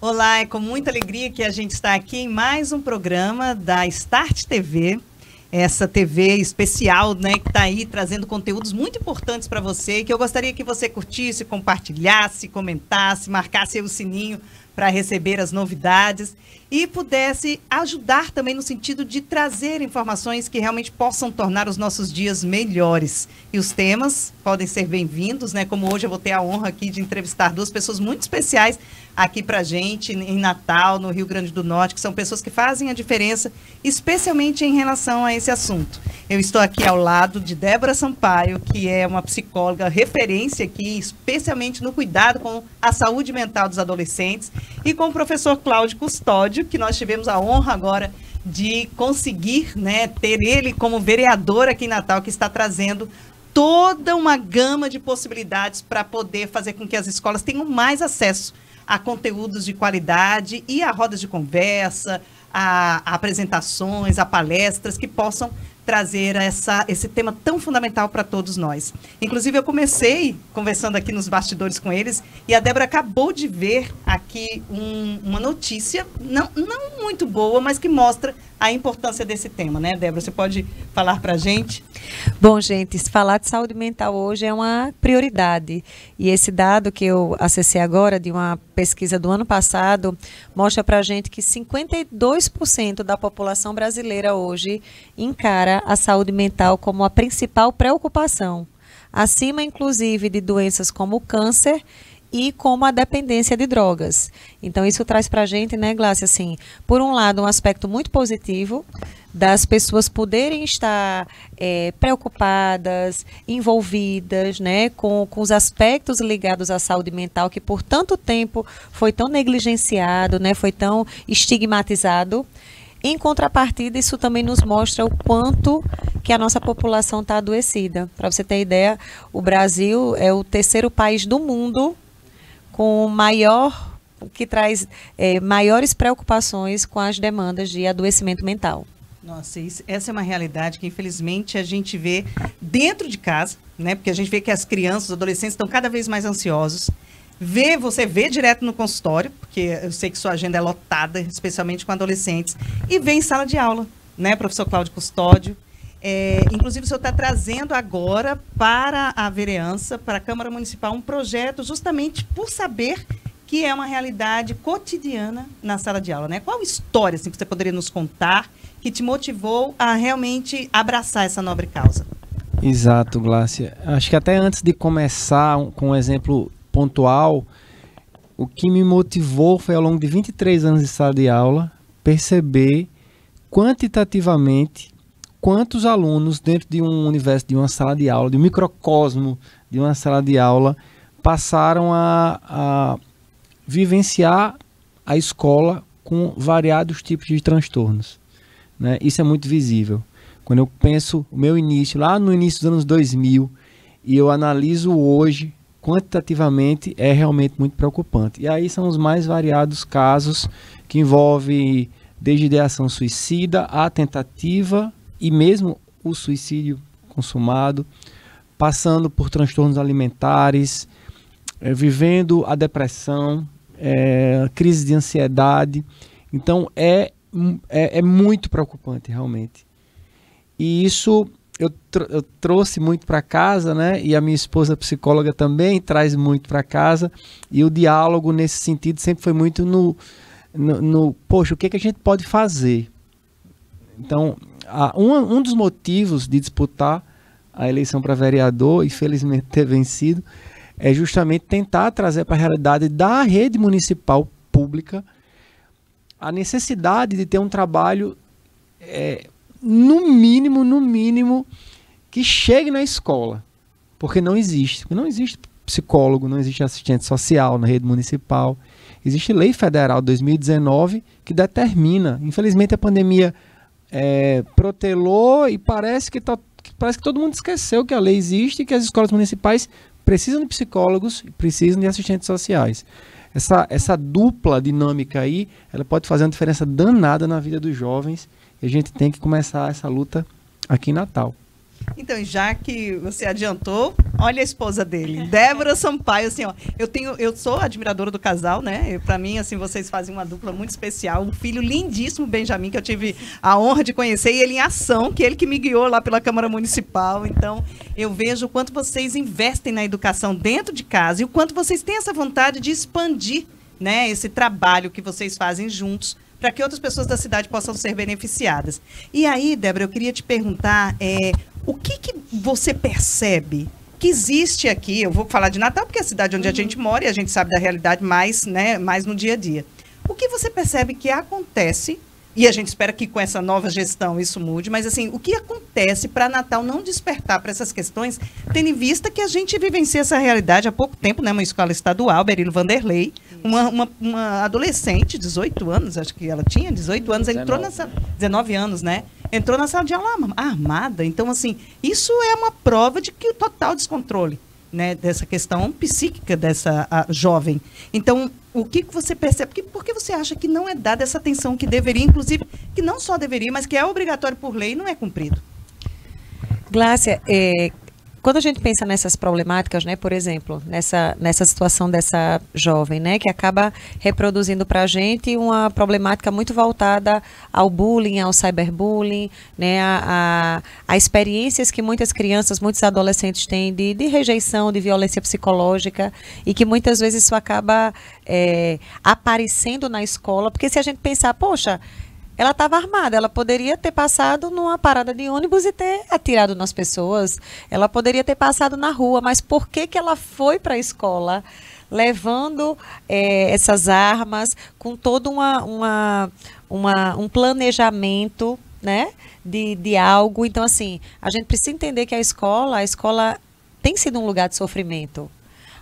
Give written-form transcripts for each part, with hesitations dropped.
Olá, é com muita alegria que a gente está aqui em mais um programa da Start TV, essa TV especial, né, que está aí trazendo conteúdos muito importantes para você, que eu gostaria que você curtisse, compartilhasse, comentasse, marcasse aí o sininho para receber as novidades e pudesse ajudar também no sentido de trazer informações que realmente possam tornar os nossos dias melhores. E os temas podem ser bem-vindos, né? Como hoje eu vou ter a honra aqui de entrevistar duas pessoas muito especiais aqui pra gente, em Natal, no Rio Grande do Norte, que são pessoas que fazem a diferença, especialmente em relação a esse assunto. Eu estou aqui ao lado de Débora Sampaio, que é uma psicóloga referência aqui, especialmente no cuidado com a saúde mental dos adolescentes, e com o professor Cláudio Custódio, que nós tivemos a honra agora de conseguir, né, ter ele como vereador aqui em Natal, que está trazendo toda uma gama de possibilidades para poder fazer com que as escolas tenham mais acesso a conteúdos de qualidade e a rodas de conversa, a apresentações, a palestras que possam trazer esse tema tão fundamental para todos nós. Inclusive, eu comecei conversando aqui nos bastidores com eles e a Débora acabou de ver aqui uma notícia, não muito boa, mas que mostra a importância desse tema, né, Débora? Você pode falar para a gente? Bom, gente, falar de saúde mental hoje é uma prioridade. E esse dado que eu acessei agora, de uma pesquisa do ano passado, mostra para a gente que 52% da população brasileira hoje encara a saúde mental como a principal preocupação, acima, inclusive, de doenças como o câncer e como a dependência de drogas. Então, isso traz para a gente, né, Glácia, assim, por um lado, um aspecto muito positivo das pessoas poderem estar preocupadas, envolvidas, né, com os aspectos ligados à saúde mental, que por tanto tempo foi tão negligenciado, né, foi tão estigmatizado. Em contrapartida, isso também nos mostra o quanto que a nossa população está adoecida. Para você ter ideia, o Brasil é o terceiro país do mundo com que traz maiores preocupações com as demandas de adoecimento mental. Nossa, essa é uma realidade que, infelizmente, a gente vê dentro de casa, né? Porque a gente vê que as crianças, os adolescentes estão cada vez mais ansiosos. Você vê direto no consultório, porque eu sei que sua agenda é lotada, especialmente com adolescentes, e vê em sala de aula, né, professor Cláudio Custódio? Inclusive, o senhor está trazendo agora para a vereança, para a Câmara Municipal, um projeto justamente por saber que é uma realidade cotidiana na sala de aula, né? Qual história assim, que você poderia nos contar que te motivou a realmente abraçar essa nobre causa? Exato, Glácia. Acho que até antes de começar com um exemplo pontual, o que me motivou foi, ao longo de 23 anos de sala de aula, perceber quantitativamente quantos alunos dentro de um universo, de uma sala de aula, de um microcosmo de uma sala de aula, passaram a vivenciar a escola com variados tipos de transtornos, né? Isso é muito visível. Quando eu penso o meu início, lá no início dos anos 2000, e eu analiso hoje, quantitativamente, é realmente muito preocupante. E aí são os mais variados casos que envolvem desde ideação suicida, a tentativa e mesmo o suicídio consumado, passando por transtornos alimentares, vivendo a depressão, crise de ansiedade. Então é muito preocupante realmente. E isso eu trouxe muito para casa, né? E a minha esposa psicóloga também traz muito para casa. E o diálogo nesse sentido sempre foi muito poxa, o que a gente pode fazer? Então, um dos motivos de disputar a eleição para vereador, e felizmente ter vencido, é justamente tentar trazer para a realidade da rede municipal pública a necessidade de ter um trabalho, no mínimo, que chegue na escola. Porque não existe psicólogo, não existe assistente social na rede municipal. Existe lei federal 2019 que determina. Infelizmente a pandemia protelou e parece que todo mundo esqueceu que a lei existe e que as escolas municipais precisam de psicólogos e precisam de assistentes sociais. essa dupla dinâmica aí, ela pode fazer uma diferença danada na vida dos jovens, e a gente tem que começar essa luta aqui em Natal. Então, já que você adiantou, olha a esposa dele, Débora Sampaio, assim, ó, eu sou admiradora do casal, né? Para mim, assim, vocês fazem uma dupla muito especial, um filho lindíssimo, Benjamin, que eu tive a honra de conhecer, e ele em ação, que ele que me guiou lá pela Câmara Municipal. Então, eu vejo o quanto vocês investem na educação dentro de casa e o quanto vocês têm essa vontade de expandir, né, esse trabalho que vocês fazem juntos, para que outras pessoas da cidade possam ser beneficiadas. E aí, Débora, eu queria te perguntar, o que você percebe que existe aqui? Eu vou falar de Natal, porque é a cidade onde a gente mora e a gente sabe da realidade mais, né, mais no dia a dia. O que você percebe que acontece, e a gente espera que com essa nova gestão isso mude, mas assim, o que acontece para Natal não despertar para essas questões, tendo em vista que a gente vivencia essa realidade há pouco tempo, né, uma escola estadual, Berilo Vanderlei, uma adolescente, 18 anos, acho que ela tinha 18 anos, 19. Entrou nessa 19 anos, né? Entrou na sala de aula armada. Então, assim, isso é uma prova de que o total descontrole, né, dessa questão psíquica dessa jovem. Então, o que você percebe? Por que você acha que não é dada essa atenção que deveria, inclusive, que não só deveria, mas que é obrigatório por lei e não é cumprido? Glácia, quando a gente pensa nessas problemáticas, né, por exemplo, nessa situação dessa jovem, né, que acaba reproduzindo para a gente uma problemática muito voltada ao bullying, ao cyberbullying, né, a experiências que muitas crianças, muitos adolescentes têm de rejeição, de violência psicológica, e que muitas vezes isso acaba aparecendo na escola, porque se a gente pensar, poxa, ela estava armada, ela poderia ter passado numa parada de ônibus e ter atirado nas pessoas, ela poderia ter passado na rua, mas por que ela foi para a escola levando essas armas, com todo um planejamento, né, de algo? Então, assim, a gente precisa entender que a escola tem sido um lugar de sofrimento.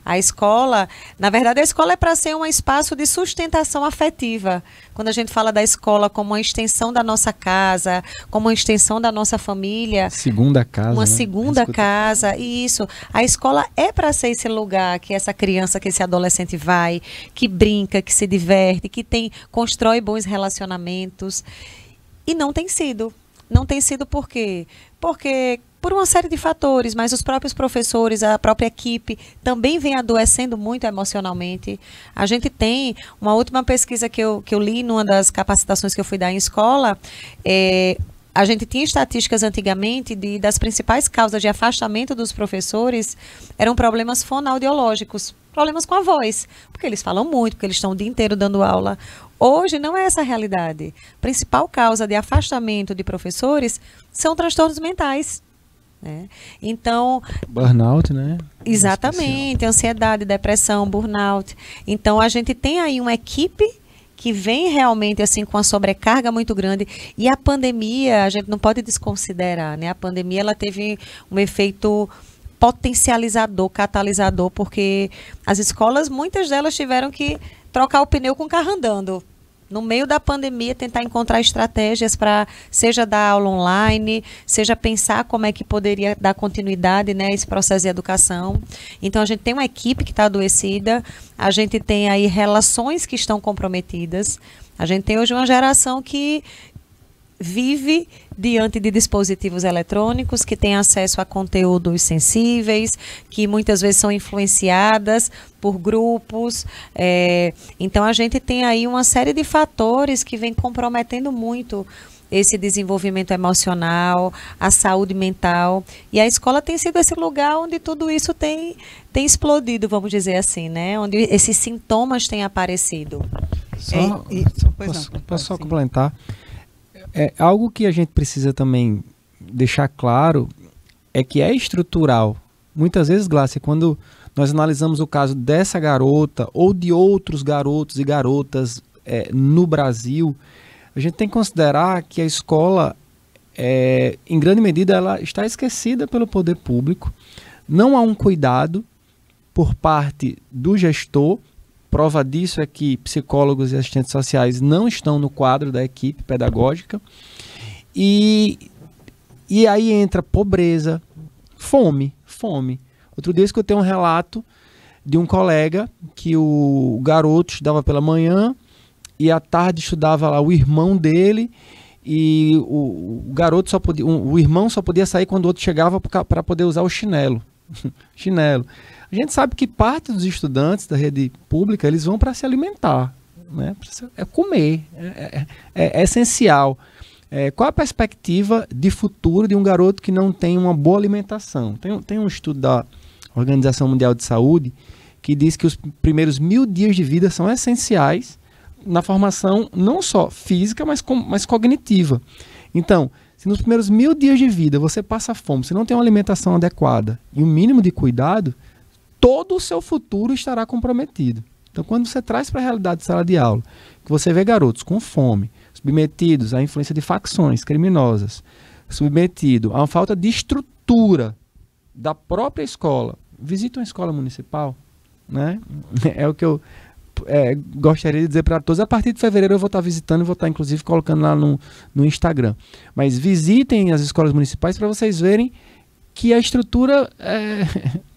A escola, na verdade, a escola é para ser um espaço de sustentação afetiva. Quando a gente fala da escola como uma extensão da nossa casa, como uma extensão da nossa família. Segunda casa. Uma né? segunda casa, isso. A escola é para ser esse lugar que essa criança, que esse adolescente vai, que brinca, que se diverte, que constrói bons relacionamentos. E não tem sido. Não tem sido por quê? Porque por uma série de fatores, mas os próprios professores, a própria equipe também vem adoecendo muito emocionalmente. A gente tem uma última pesquisa que eu li numa das capacitações que eu fui dar em escola, a gente tinha estatísticas antigamente das principais causas de afastamento dos professores eram problemas fonoaudiológicos, problemas com a voz, porque eles falam muito, porque eles estão o dia inteiro dando aula. Hoje não é essa a realidade. A principal causa de afastamento de professores são transtornos mentais. Né? Então, burnout, né? Exatamente, ansiedade, depressão, burnout. Então, a gente tem aí uma equipe que vem realmente assim com uma sobrecarga muito grande, e a pandemia a gente não pode desconsiderar, né? A pandemia ela teve um efeito potencializador, catalisador, porque as escolas, muitas delas tiveram que trocar o pneu com o carro andando. No meio da pandemia, tentar encontrar estratégias para, seja dar aula online, seja pensar como é que poderia dar continuidade, né, a esse processo de educação. Então, a gente tem uma equipe que está adoecida, a gente tem aí relações que estão comprometidas, a gente tem hoje uma geração que vive diante de dispositivos eletrônicos, que tem acesso a conteúdos sensíveis, que muitas vezes são influenciadas por grupos. Então, a gente tem aí uma série de fatores que vem comprometendo muito esse desenvolvimento emocional, a saúde mental. E a escola tem sido esse lugar onde tudo isso tem explodido, vamos dizer assim, né? Onde esses sintomas têm aparecido. Posso só complementar? Algo que a gente precisa também deixar claro é que é estrutural. Muitas vezes, Glácia, quando nós analisamos o caso dessa garota ou de outros garotos e garotas no Brasil, a gente tem que considerar que a escola, em grande medida, ela está esquecida pelo poder público. Não há um cuidado por parte do gestor. Prova disso é que psicólogos e assistentes sociais não estão no quadro da equipe pedagógica. E aí entra pobreza, fome. Outro dia eu escutei um relato de um colega que o garoto estudava pela manhã e à tarde estudava lá o irmão dele, e o garoto só podia, o irmão só podia sair quando o outro chegava para poder usar o chinelo. Chinelo. A gente sabe que parte dos estudantes da rede pública, eles vão para se alimentar, né? É comer, é essencial. Qual a perspectiva de futuro de um garoto que não tem uma boa alimentação? Tem um estudo da Organização Mundial de Saúde que diz que os primeiros 1000 dias de vida são essenciais na formação não só física, mas cognitiva. Então, se nos primeiros 1000 dias de vida você passa fome, se não tem uma alimentação adequada e um mínimo de cuidado, todo o seu futuro estará comprometido. Então, quando você traz para a realidade de sala de aula, que você vê garotos com fome, submetidos à influência de facções criminosas, submetido a uma falta de estrutura da própria escola, visita uma escola municipal, né? É o que eu gostaria de dizer para todos. A partir de fevereiro eu vou estar visitando e vou estar inclusive colocando lá no Instagram. Mas visitem as escolas municipais para vocês verem que a estrutura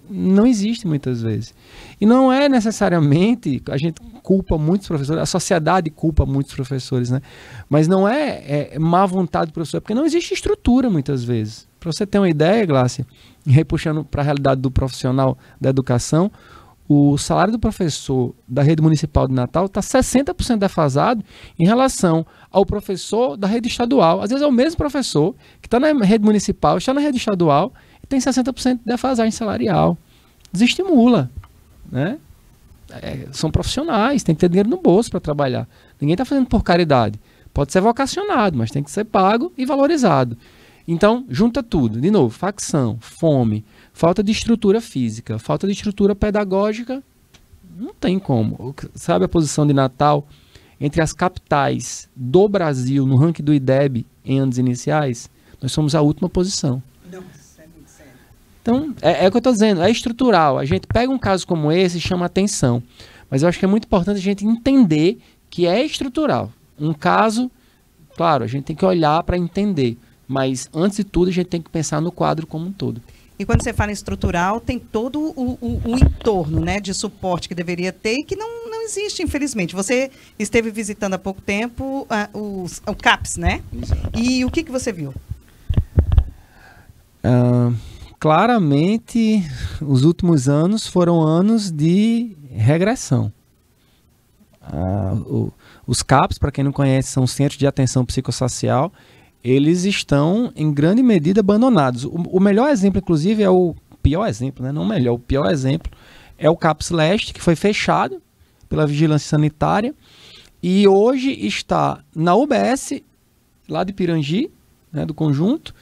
não existe muitas vezes. E não é necessariamente, a gente culpa muitos professores, a sociedade culpa muitos professores, né? Mas não é má vontade do professor, porque não existe estrutura muitas vezes. Para você ter uma ideia, Glácia, e aí puxando para a realidade do profissional da educação, o salário do professor da rede municipal de Natal está 60% defasado em relação ao professor da rede estadual. Às vezes é o mesmo professor que está na rede municipal, está na rede estadual e tem 60% de defasagem salarial. Desestimula, né? São profissionais, tem que ter dinheiro no bolso para trabalhar. Ninguém está fazendo por caridade. Pode ser vocacionado, mas tem que ser pago e valorizado. Então, junta tudo. De novo, facção, fome, falta de estrutura física, falta de estrutura pedagógica. Não tem como. Sabe a posição de Natal entre as capitais do Brasil no ranking do IDEB em anos iniciais? Nós somos a última posição. Nossa, é muito sério. Então, é o que eu estou dizendo, é estrutural. A gente pega um caso como esse e chama atenção. Mas eu acho que é muito importante a gente entender que é estrutural. Um caso, claro, a gente tem que olhar para entender. Mas, antes de tudo, a gente tem que pensar no quadro como um todo. E quando você fala em estrutural, tem todo o entorno, né, de suporte que deveria ter e que não existe, infelizmente. Você esteve visitando há pouco tempo o CAPS, né? Exato. E o que você viu? Claramente, os últimos anos foram anos de regressão. Os CAPS, para quem não conhece, são Centros de Atenção Psicossocial. Eles estão, em grande medida, abandonados. O melhor exemplo, inclusive, é o pior exemplo, né? Não o melhor, o pior exemplo é o CAPS Leste, que foi fechado pela Vigilância Sanitária e hoje está na UBS, lá de Pirangi, né, do conjunto,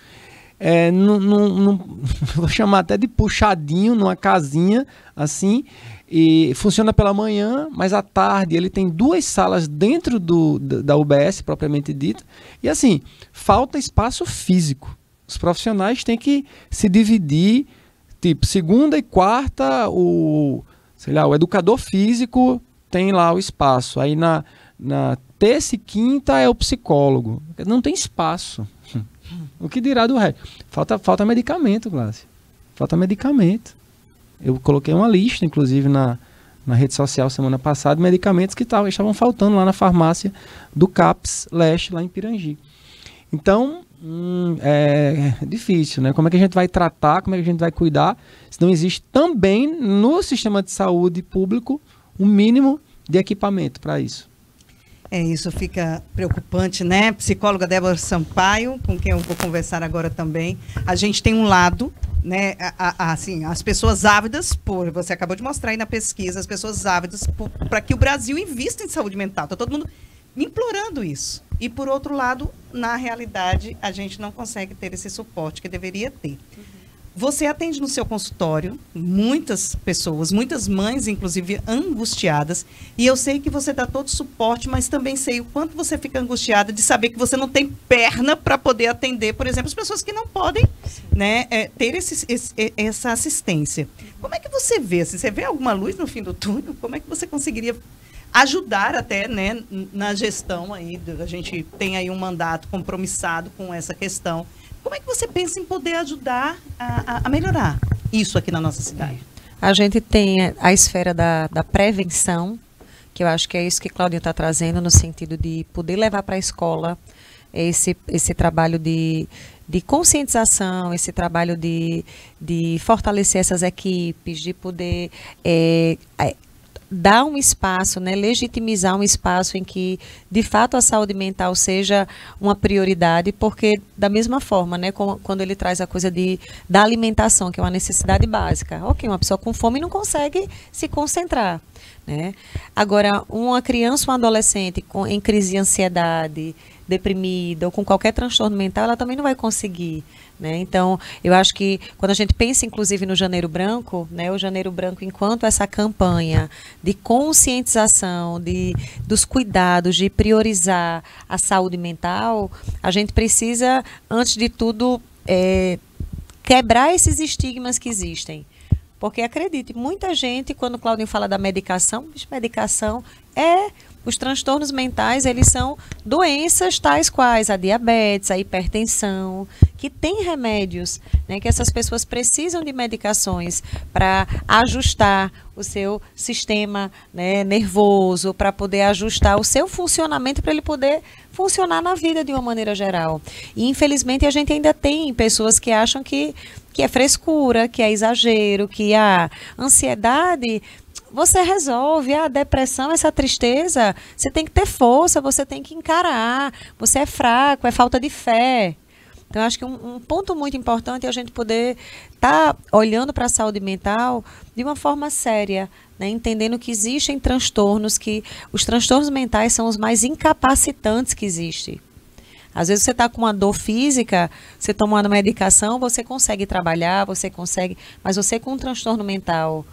vou chamar até de puxadinho, numa casinha, assim, e funciona pela manhã, mas à tarde ele tem 2 salas dentro da UBS, propriamente dita, e assim, falta espaço físico. Os profissionais têm que se dividir, tipo, segunda e quarta, o educador físico tem lá o espaço, aí na terça e quinta é o psicólogo, não tem espaço. O que dirá do resto? Falta medicamento, Glácia. Falta medicamento. Eu coloquei uma lista, inclusive, na rede social semana passada, de medicamentos que estavam faltando lá na farmácia do CAPS Leste, lá em Pirangi. Então, é difícil, né? Como é que a gente vai tratar, como é que a gente vai cuidar, se não existe também no sistema de saúde público um mínimo de equipamento para isso? Isso fica preocupante, né? Psicóloga Débora Sampaio, com quem eu vou conversar agora também. A gente tem um lado, né? Assim, as pessoas ávidas, você acabou de mostrar aí na pesquisa, as pessoas ávidas para que o Brasil invista em saúde mental. Está todo mundo implorando isso. E, por outro lado, na realidade, a gente não consegue ter esse suporte que deveria ter. Você atende no seu consultório muitas pessoas, muitas mães, inclusive, angustiadas. E eu sei que você dá todo o suporte, mas também sei o quanto você fica angustiada de saber que você não tem perna para poder atender, por exemplo, as pessoas que não podem, né, ter essa assistência. Como é que você vê? Assim, você vê alguma luz no fim do túnel? Como é que você conseguiria ajudar até, né, na gestão aí? A gente tem aí um mandato compromissado com essa questão. Como é que você pensa em poder ajudar a melhorar isso aqui na nossa cidade? A gente tem a esfera da prevenção, que eu acho que é isso que Claudinho está trazendo, no sentido de poder levar para a escola esse trabalho de conscientização, esse trabalho de fortalecer essas equipes, de poder dar um espaço, né, legitimizar um espaço em que, de fato, a saúde mental seja uma prioridade, porque, da mesma forma, né, quando ele traz a coisa da alimentação, que é uma necessidade básica. Ok, uma pessoa com fome não consegue se concentrar, né? Agora, uma criança ou um adolescente em crise de ansiedade, deprimida ou com qualquer transtorno mental, ela também não vai conseguir, né? Então, eu acho que quando a gente pensa, inclusive, no Janeiro Branco, né, o Janeiro Branco, enquanto essa campanha de conscientização, dos cuidados, de priorizar a saúde mental, a gente precisa, antes de tudo, quebrar esses estigmas que existem. Porque, acredite, muita gente, quando o Claudinho fala da medicação, medicação os transtornos mentais, eles são doenças tais quais a diabetes, a hipertensão, que tem remédios, né, que essas pessoas precisam de medicações para ajustar o seu sistema, né, nervoso, para poder ajustar o seu funcionamento, para ele poder funcionar na vida de uma maneira geral. E, infelizmente, a gente ainda tem pessoas que acham que é frescura, que é exagero, que a ansiedade você resolve, a depressão, essa tristeza, você tem que ter força, você tem que encarar, você é fraco, é falta de fé. Então, eu acho que um ponto muito importante é a gente poder estar olhando para a saúde mental de uma forma séria, né? Entendendo que existem transtornos, que os transtornos mentais são os mais incapacitantes que existem. Às vezes você está com uma dor física, você tomando medicação, você consegue trabalhar, você consegue, mas você com um transtorno mental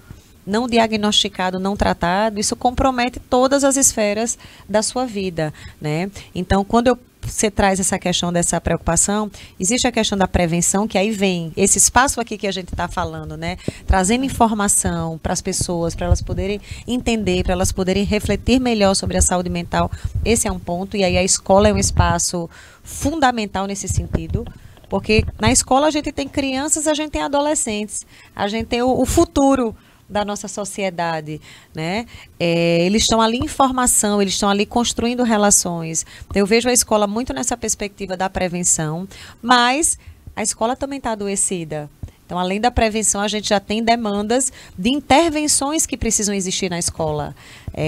não diagnosticado, não tratado, isso compromete todas as esferas da sua vida, né? Então, quando você traz essa questão dessa preocupação, existe a questão da prevenção, que aí vem esse espaço aqui que a gente está falando, né? Trazendo informação para as pessoas, para elas poderem entender, para elas poderem refletir melhor sobre a saúde mental. Esse é um ponto, e aí a escola é um espaço fundamental nesse sentido. Porque na escola a gente tem crianças, a gente tem adolescentes, a gente tem o futuro da nossa sociedade, né? Eles estão ali em formação, eles estão ali construindo relações. Eu vejo a escola muito nessa perspectiva da prevenção, mas a escola também está adoecida. Então, além da prevenção, a gente já tem demandas de intervenções que precisam existir na escola.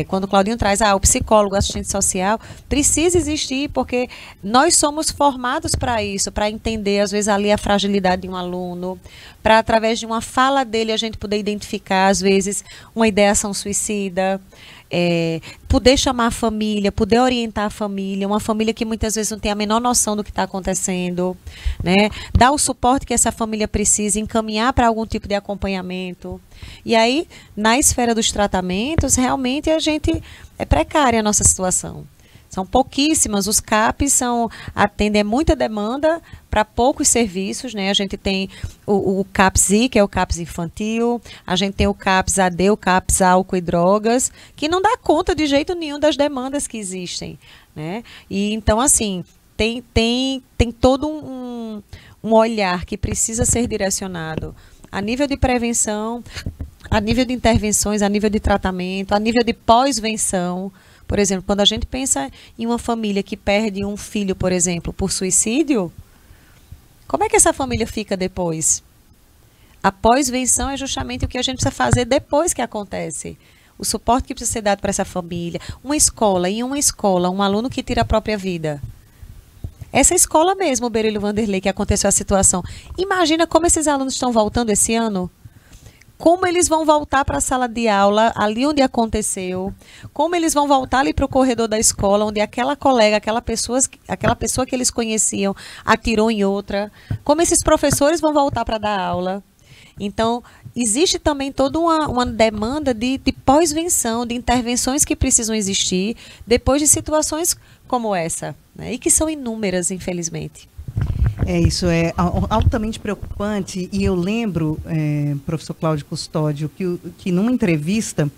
Quando o Claudinho traz, o psicólogo, o assistente social, precisa existir, porque nós somos formados para isso, para entender, às vezes, ali a fragilidade de um aluno, para, através de uma fala dele, a gente poder identificar, às vezes, uma ideação suicida, poder chamar a família, poder orientar a família, uma família que muitas vezes não tem a menor noção do que está acontecendo, né? Dar o suporte que essa família precisa, encaminhar para algum tipo de acompanhamento. E aí, na esfera dos tratamentos, realmente é precária a nossa situação. São pouquíssimas, os CAPs atendem muita demanda para poucos serviços, né? A gente tem o CAPS-I, que é o CAPS infantil, a gente tem o CAPS-AD, o CAPS álcool e drogas, que não dá conta de jeito nenhum das demandas que existem, né? E então, assim, tem todo um olhar que precisa ser direcionado a nível de prevenção, a nível de intervenções, a nível de tratamento, a nível de pós-venção. Por exemplo, quando a gente pensa em uma família que perde um filho, por exemplo, por suicídio, como é que essa família fica depois? A pós-venção é justamente o que a gente precisa fazer depois que acontece. O suporte que precisa ser dado para essa família. Em uma escola, um aluno que tira a própria vida. Essa escola mesmo, o Berylio Vanderlei, que aconteceu a situação. Imagina como esses alunos estão voltando esse ano. Como eles vão voltar para a sala de aula, ali onde aconteceu, como eles vão voltar ali para o corredor da escola, onde aquela colega, aquela pessoa que eles conheciam atirou em outra, como esses professores vão voltar para dar aula. Então, existe também toda uma demanda de pós-venção, de intervenções que precisam existir depois de situações como essa, né? E que são inúmeras, infelizmente. Isso é altamente preocupante, e eu lembro, professor Cláudio Custódio, que numa entrevista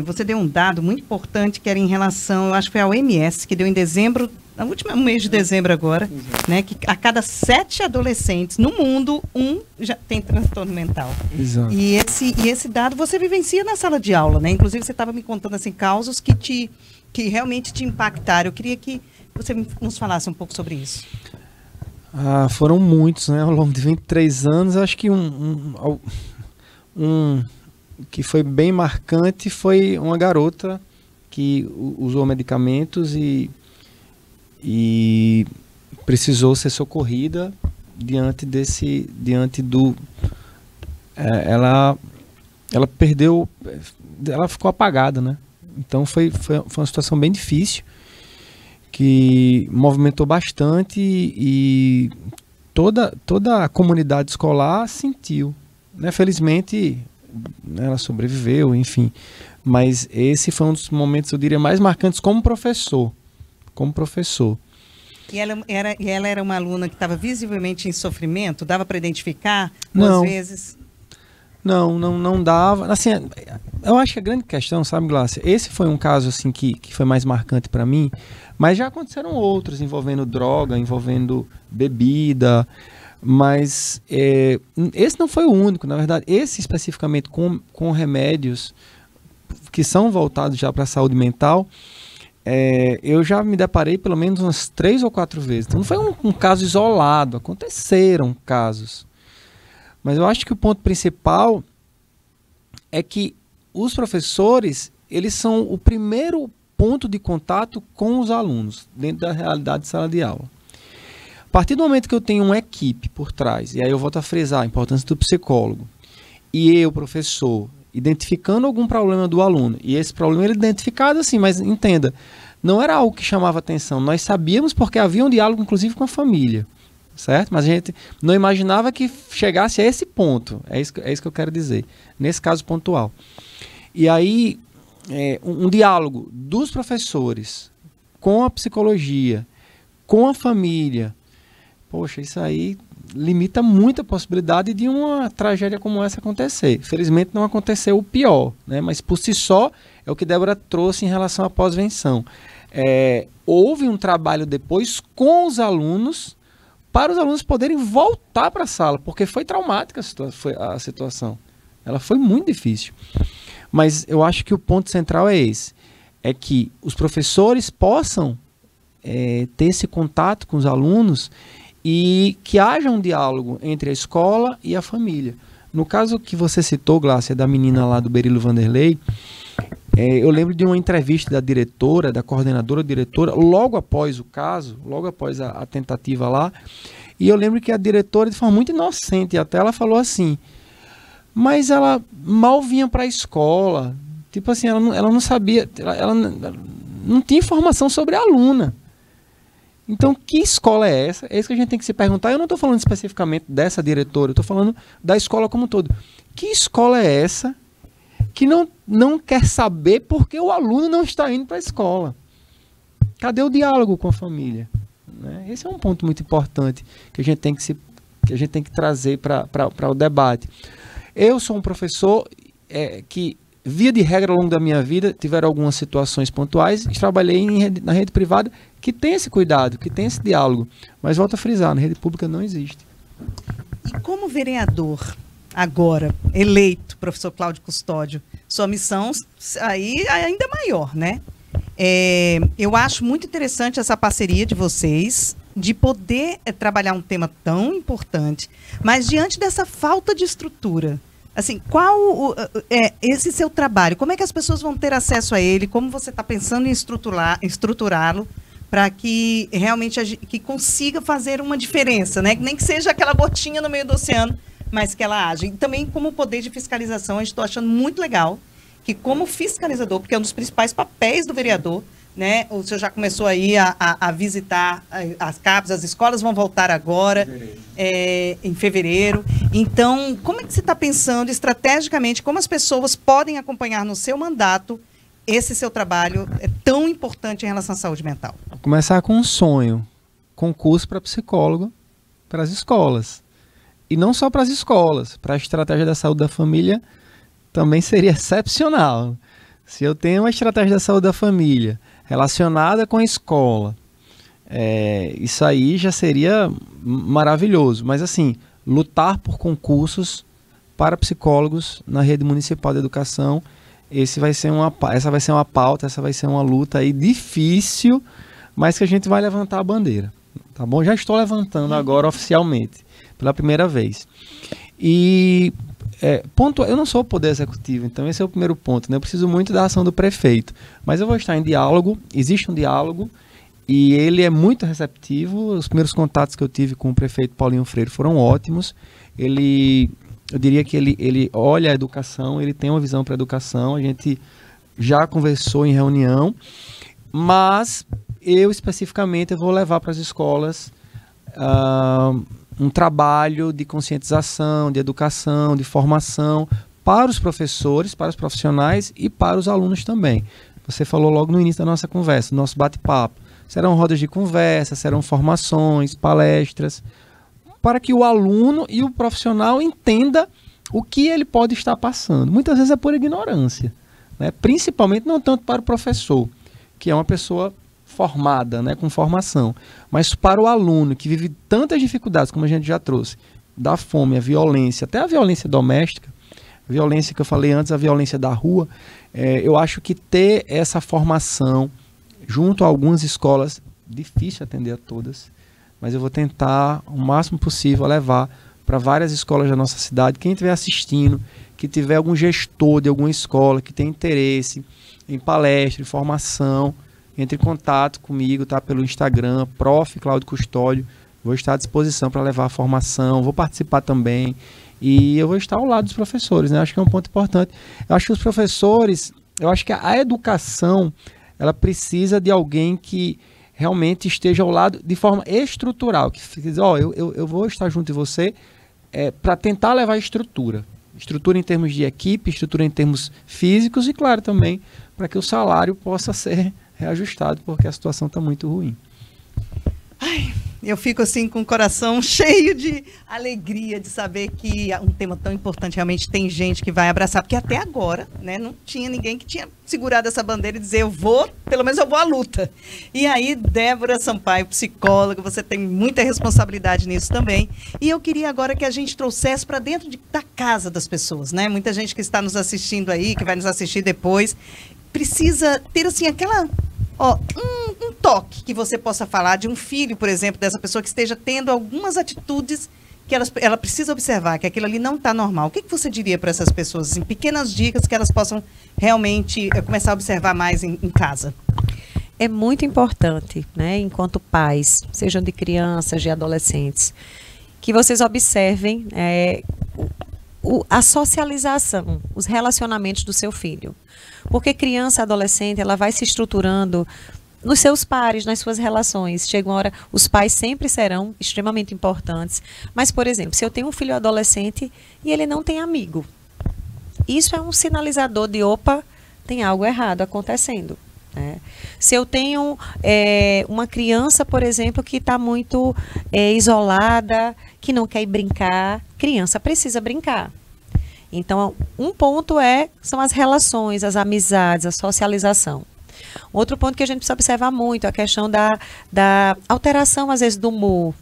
você deu um dado muito importante que era em relação, eu acho que foi a OMS, que deu em dezembro no último mês de dezembro agora, né, que a cada 7 adolescentes no mundo, um já tem transtorno mental. Exato. E esse dado você vivencia na sala de aula, né? Inclusive você estava me contando assim casos que realmente te impactaram. Eu queria que você nos falasse um pouco sobre isso. Foram muitos, né? Ao longo de 23 anos, acho que um que foi bem marcante foi uma garota que usou medicamentos e precisou ser socorrida ela perdeu, ela ficou apagada, né? Então foi uma situação bem difícil, que movimentou bastante e toda a comunidade escolar sentiu, né? Felizmente ela sobreviveu, enfim, mas esse foi um dos momentos, eu diria, mais marcantes como professor. E ela era uma aluna que estava visivelmente em sofrimento? Dava para identificar? Não. Às vezes? Não dava. Assim, eu acho que a grande questão, sabe, Glácia, esse foi um caso assim que foi mais marcante para mim, mas já aconteceram outros envolvendo droga, envolvendo bebida, mas esse não foi o único. Na verdade, esse especificamente com remédios que são voltados já para a saúde mental, eu já me deparei pelo menos umas 3 ou 4 vezes. Então não foi um caso isolado, aconteceram casos. Mas eu acho que o ponto principal é que os professores, eles são o primeiro ponto de contato com os alunos dentro da realidade de sala de aula. A partir do momento que eu tenho uma equipe por trás, e aí eu volto a frisar a importância do psicólogo, e eu, professor, identificando algum problema do aluno, e esse problema ele é identificado assim, mas entenda, não era algo que chamava atenção, nós sabíamos porque havia um diálogo inclusive com a família, certo? Mas a gente não imaginava que chegasse a esse ponto, é isso que eu quero dizer, nesse caso pontual. E aí, um diálogo dos professores com a psicologia, com a família, poxa, isso aí limita muito a possibilidade de uma tragédia como essa acontecer. Felizmente não aconteceu o pior, né? Mas por si só é o que Débora trouxe em relação à pós-venção. Houve um trabalho depois com os alunos, para os alunos poderem voltar para a sala, porque foi traumática a situação. Ela foi muito difícil. Mas eu acho que o ponto central é esse, é que os professores possam ter esse contato com os alunos e que haja um diálogo entre a escola e a família. No caso que você citou, Glácia, da menina lá do Berilo Vanderlei, eu lembro de uma entrevista da diretora, da coordenadora diretora, logo após o caso, logo após a tentativa lá, e eu lembro que a diretora, de forma muito inocente, até ela falou assim, mas ela mal vinha para a escola, tipo assim, ela não sabia, ela não tinha informação sobre a aluna. Então, que escola é essa? É isso que a gente tem que se perguntar. Eu não estou falando especificamente dessa diretora, eu estou falando da escola como um todo. Que escola é essa que não quer saber porque o aluno não está indo para a escola? Cadê o diálogo com a família? Né? Esse é um ponto muito importante que a gente tem que trazer para o debate. Eu sou um professor que, via de regra, ao longo da minha vida, tiveram algumas situações pontuais, trabalhei na rede privada, que tem esse cuidado, que tem esse diálogo. Mas volto a frisar, na rede pública não existe. E como vereador, agora, eleito, professor Cláudio Custódio, sua missão aí ainda maior, né? Eu acho muito interessante essa parceria de vocês, de poder trabalhar um tema tão importante, mas diante dessa falta de estrutura, assim, qual é esse seu trabalho? Como é que as pessoas vão ter acesso a ele? Como você está pensando em estruturá-lo para que realmente que consiga fazer uma diferença, né? Nem que seja aquela gotinha no meio do oceano, mas que ela age. E também como poder de fiscalização, a gente está achando muito legal que como fiscalizador, porque é um dos principais papéis do vereador, né? O senhor já começou aí a visitar as CAPs, as escolas vão voltar agora, em fevereiro. Então, como é que você está pensando estrategicamente, como as pessoas podem acompanhar no seu mandato esse seu trabalho tão importante em relação à saúde mental? Vou começar com um sonho, concurso para psicólogo para as escolas. E não só para as escolas, para a estratégia da saúde da família também seria excepcional. Se eu tenho uma estratégia da saúde da família relacionada com a escola, Isso aí já seria maravilhoso. Mas assim, lutar por concursos para psicólogos na rede municipal de educação, essa vai ser uma pauta, essa vai ser uma luta aí difícil, mas que a gente vai levantar a bandeira, tá bom? Já estou levantando agora oficialmente, pela primeira vez. E eu não sou o poder executivo, então esse é o primeiro ponto, né? Eu preciso muito da ação do prefeito, mas eu vou estar em diálogo, existe um diálogo, e ele é muito receptivo. Os primeiros contatos que eu tive com o prefeito Paulinho Freire foram ótimos. Eu diria que ele olha a educação, ele tem uma visão para a educação, a gente já conversou em reunião, mas eu especificamente vou levar para as escolas um trabalho de conscientização, de educação, de formação para os professores, para os profissionais e para os alunos também. Você falou logo no início da nossa conversa, no nosso bate-papo. Serão rodas de conversa, serão formações, palestras, para que o aluno e o profissional entenda o que ele pode estar passando. Muitas vezes é por ignorância, né? Principalmente não tanto para o professor, que é uma pessoa formada, né, com formação, mas para o aluno que vive tantas dificuldades, como a gente já trouxe, da fome, a violência, até a violência doméstica, a violência que eu falei antes, a violência da rua, eu acho que ter essa formação junto a algumas escolas, difícil atender a todas, mas eu vou tentar o máximo possível levar para várias escolas da nossa cidade. Quem estiver assistindo, que tiver algum gestor de alguma escola que tem interesse em palestra, em formação, entre em contato comigo, tá? Pelo Instagram, Prof. Cláudio Custódio. Vou estar à disposição para levar a formação, vou participar também e eu vou estar ao lado dos professores, né? Acho que é um ponto importante. Eu acho que os professores, eu acho que a educação, ela precisa de alguém que realmente esteja ao lado de forma estrutural, que diz, eu vou estar junto de você para tentar levar estrutura em termos de equipe, estrutura em termos físicos e, claro, também para que o salário possa ser reajustado, porque a situação está muito ruim. Ai, eu fico assim com o coração cheio de alegria de saber que um tema tão importante realmente tem gente que vai abraçar, porque até agora, né, não tinha ninguém que tinha segurado essa bandeira e dizer pelo menos eu vou à luta. E aí, Débora Sampaio, psicóloga, você tem muita responsabilidade nisso também. E eu queria agora que a gente trouxesse para dentro da casa das pessoas, né? Muita gente que está nos assistindo aí, que vai nos assistir depois, precisa ter assim aquela um toque que você possa falar de um filho, por exemplo, dessa pessoa que esteja tendo algumas atitudes que ela precisa observar, que aquilo ali não está normal. O que você diria para essas pessoas, assim, pequenas dicas que elas possam realmente começar a observar mais em casa? É muito importante, né, enquanto pais, sejam de crianças, de adolescentes, que vocês observem a socialização, os relacionamentos do seu filho. Porque criança, adolescente, ela vai se estruturando nos seus pares, nas suas relações. Chega uma hora, os pais sempre serão extremamente importantes. Mas, por exemplo, se eu tenho um filho adolescente e ele não tem amigo, isso é um sinalizador de, tem algo errado acontecendo. Se eu tenho uma criança, por exemplo, que está muito isolada, que não quer ir brincar, criança precisa brincar. Então, um ponto são as relações, as amizades, a socialização. Outro ponto que a gente precisa observar muito é a questão da alteração, às vezes, do humor.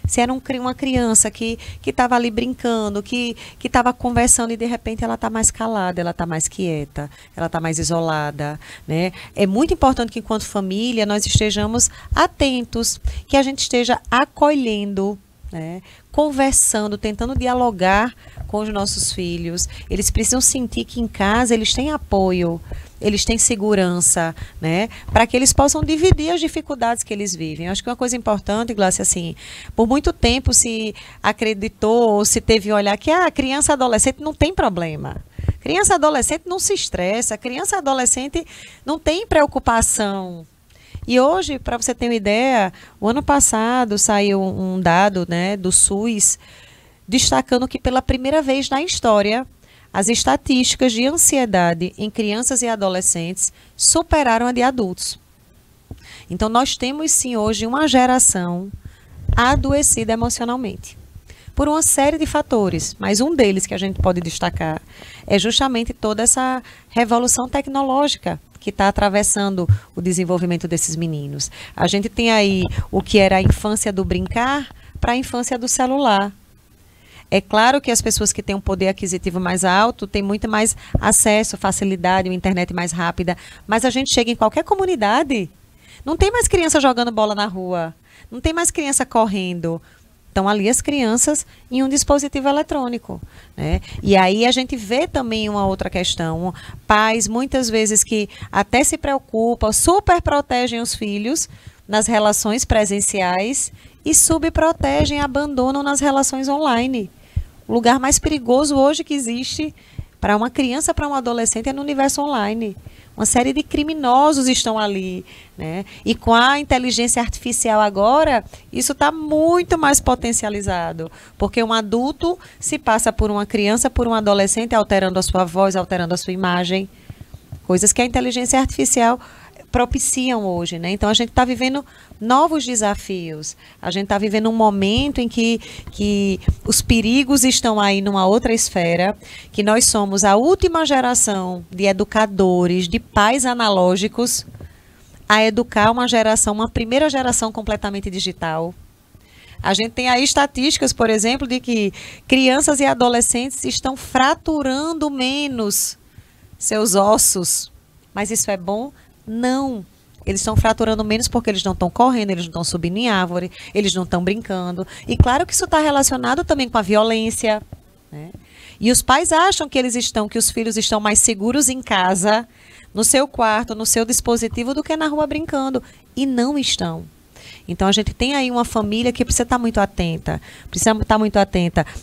Se era uma criança que estava ali brincando, que estava conversando e de repente ela está mais calada, ela está mais quieta, ela está mais isolada, né? É muito importante que enquanto família nós estejamos atentos, que a gente esteja acolhendo, né? Conversando, tentando dialogar com os nossos filhos. Eles precisam sentir que em casa eles têm apoio, eles têm segurança, né? Para que eles possam dividir as dificuldades que eles vivem. Eu acho que uma coisa importante, Glácia, assim, por muito tempo se acreditou ou se teve um olhar que a criança adolescente não tem problema. Criança adolescente não se estressa, criança adolescente não tem preocupação. E hoje, para você ter uma ideia, o ano passado saiu um dado, né, do SUS, destacando que pela primeira vez na história, as estatísticas de ansiedade em crianças e adolescentes superaram a de adultos. Então, nós temos sim hoje uma geração adoecida emocionalmente, por uma série de fatores, mas um deles que a gente pode destacar é justamente toda essa revolução tecnológica que está atravessando o desenvolvimento desses meninos. A gente tem aí o que era a infância do brincar para a infância do celular. É claro que as pessoas que têm um poder aquisitivo mais alto têm muito mais acesso, facilidade, uma internet mais rápida. Mas a gente chega em qualquer comunidade, não tem mais criança jogando bola na rua, não tem mais criança correndo. Estão ali as crianças em um dispositivo eletrônico, né? E aí a gente vê também uma outra questão. Pais, muitas vezes, que até se preocupam, super protegem os filhos nas relações presenciais e subprotegem, abandonam nas relações online. O lugar mais perigoso hoje que existe para uma criança, para um adolescente, é no universo online. Uma série de criminosos estão ali, né? E com a inteligência artificial agora, isso está muito mais potencializado. Porque um adulto se passa por uma criança, por um adolescente, alterando a sua voz, alterando a sua imagem. Coisas que a inteligência artificial propiciam hoje, né? Então a gente está vivendo novos desafios. A gente está vivendo um momento em que os perigos estão aí numa outra esfera, que nós somos a última geração de educadores, de pais analógicos, a educar uma primeira geração completamente digital. A gente tem aí estatísticas, por exemplo, de que crianças e adolescentes estão fraturando menos seus ossos. Mas isso é bom? Não, eles estão fraturando menos porque eles não estão correndo, eles não estão subindo em árvore, eles não estão brincando. E claro que isso está relacionado também com a violência, né? E os pais acham que os filhos estão mais seguros em casa, no seu quarto, no seu dispositivo, do que na rua brincando. E não estão. Então a gente tem aí uma família que precisa estar muito atenta,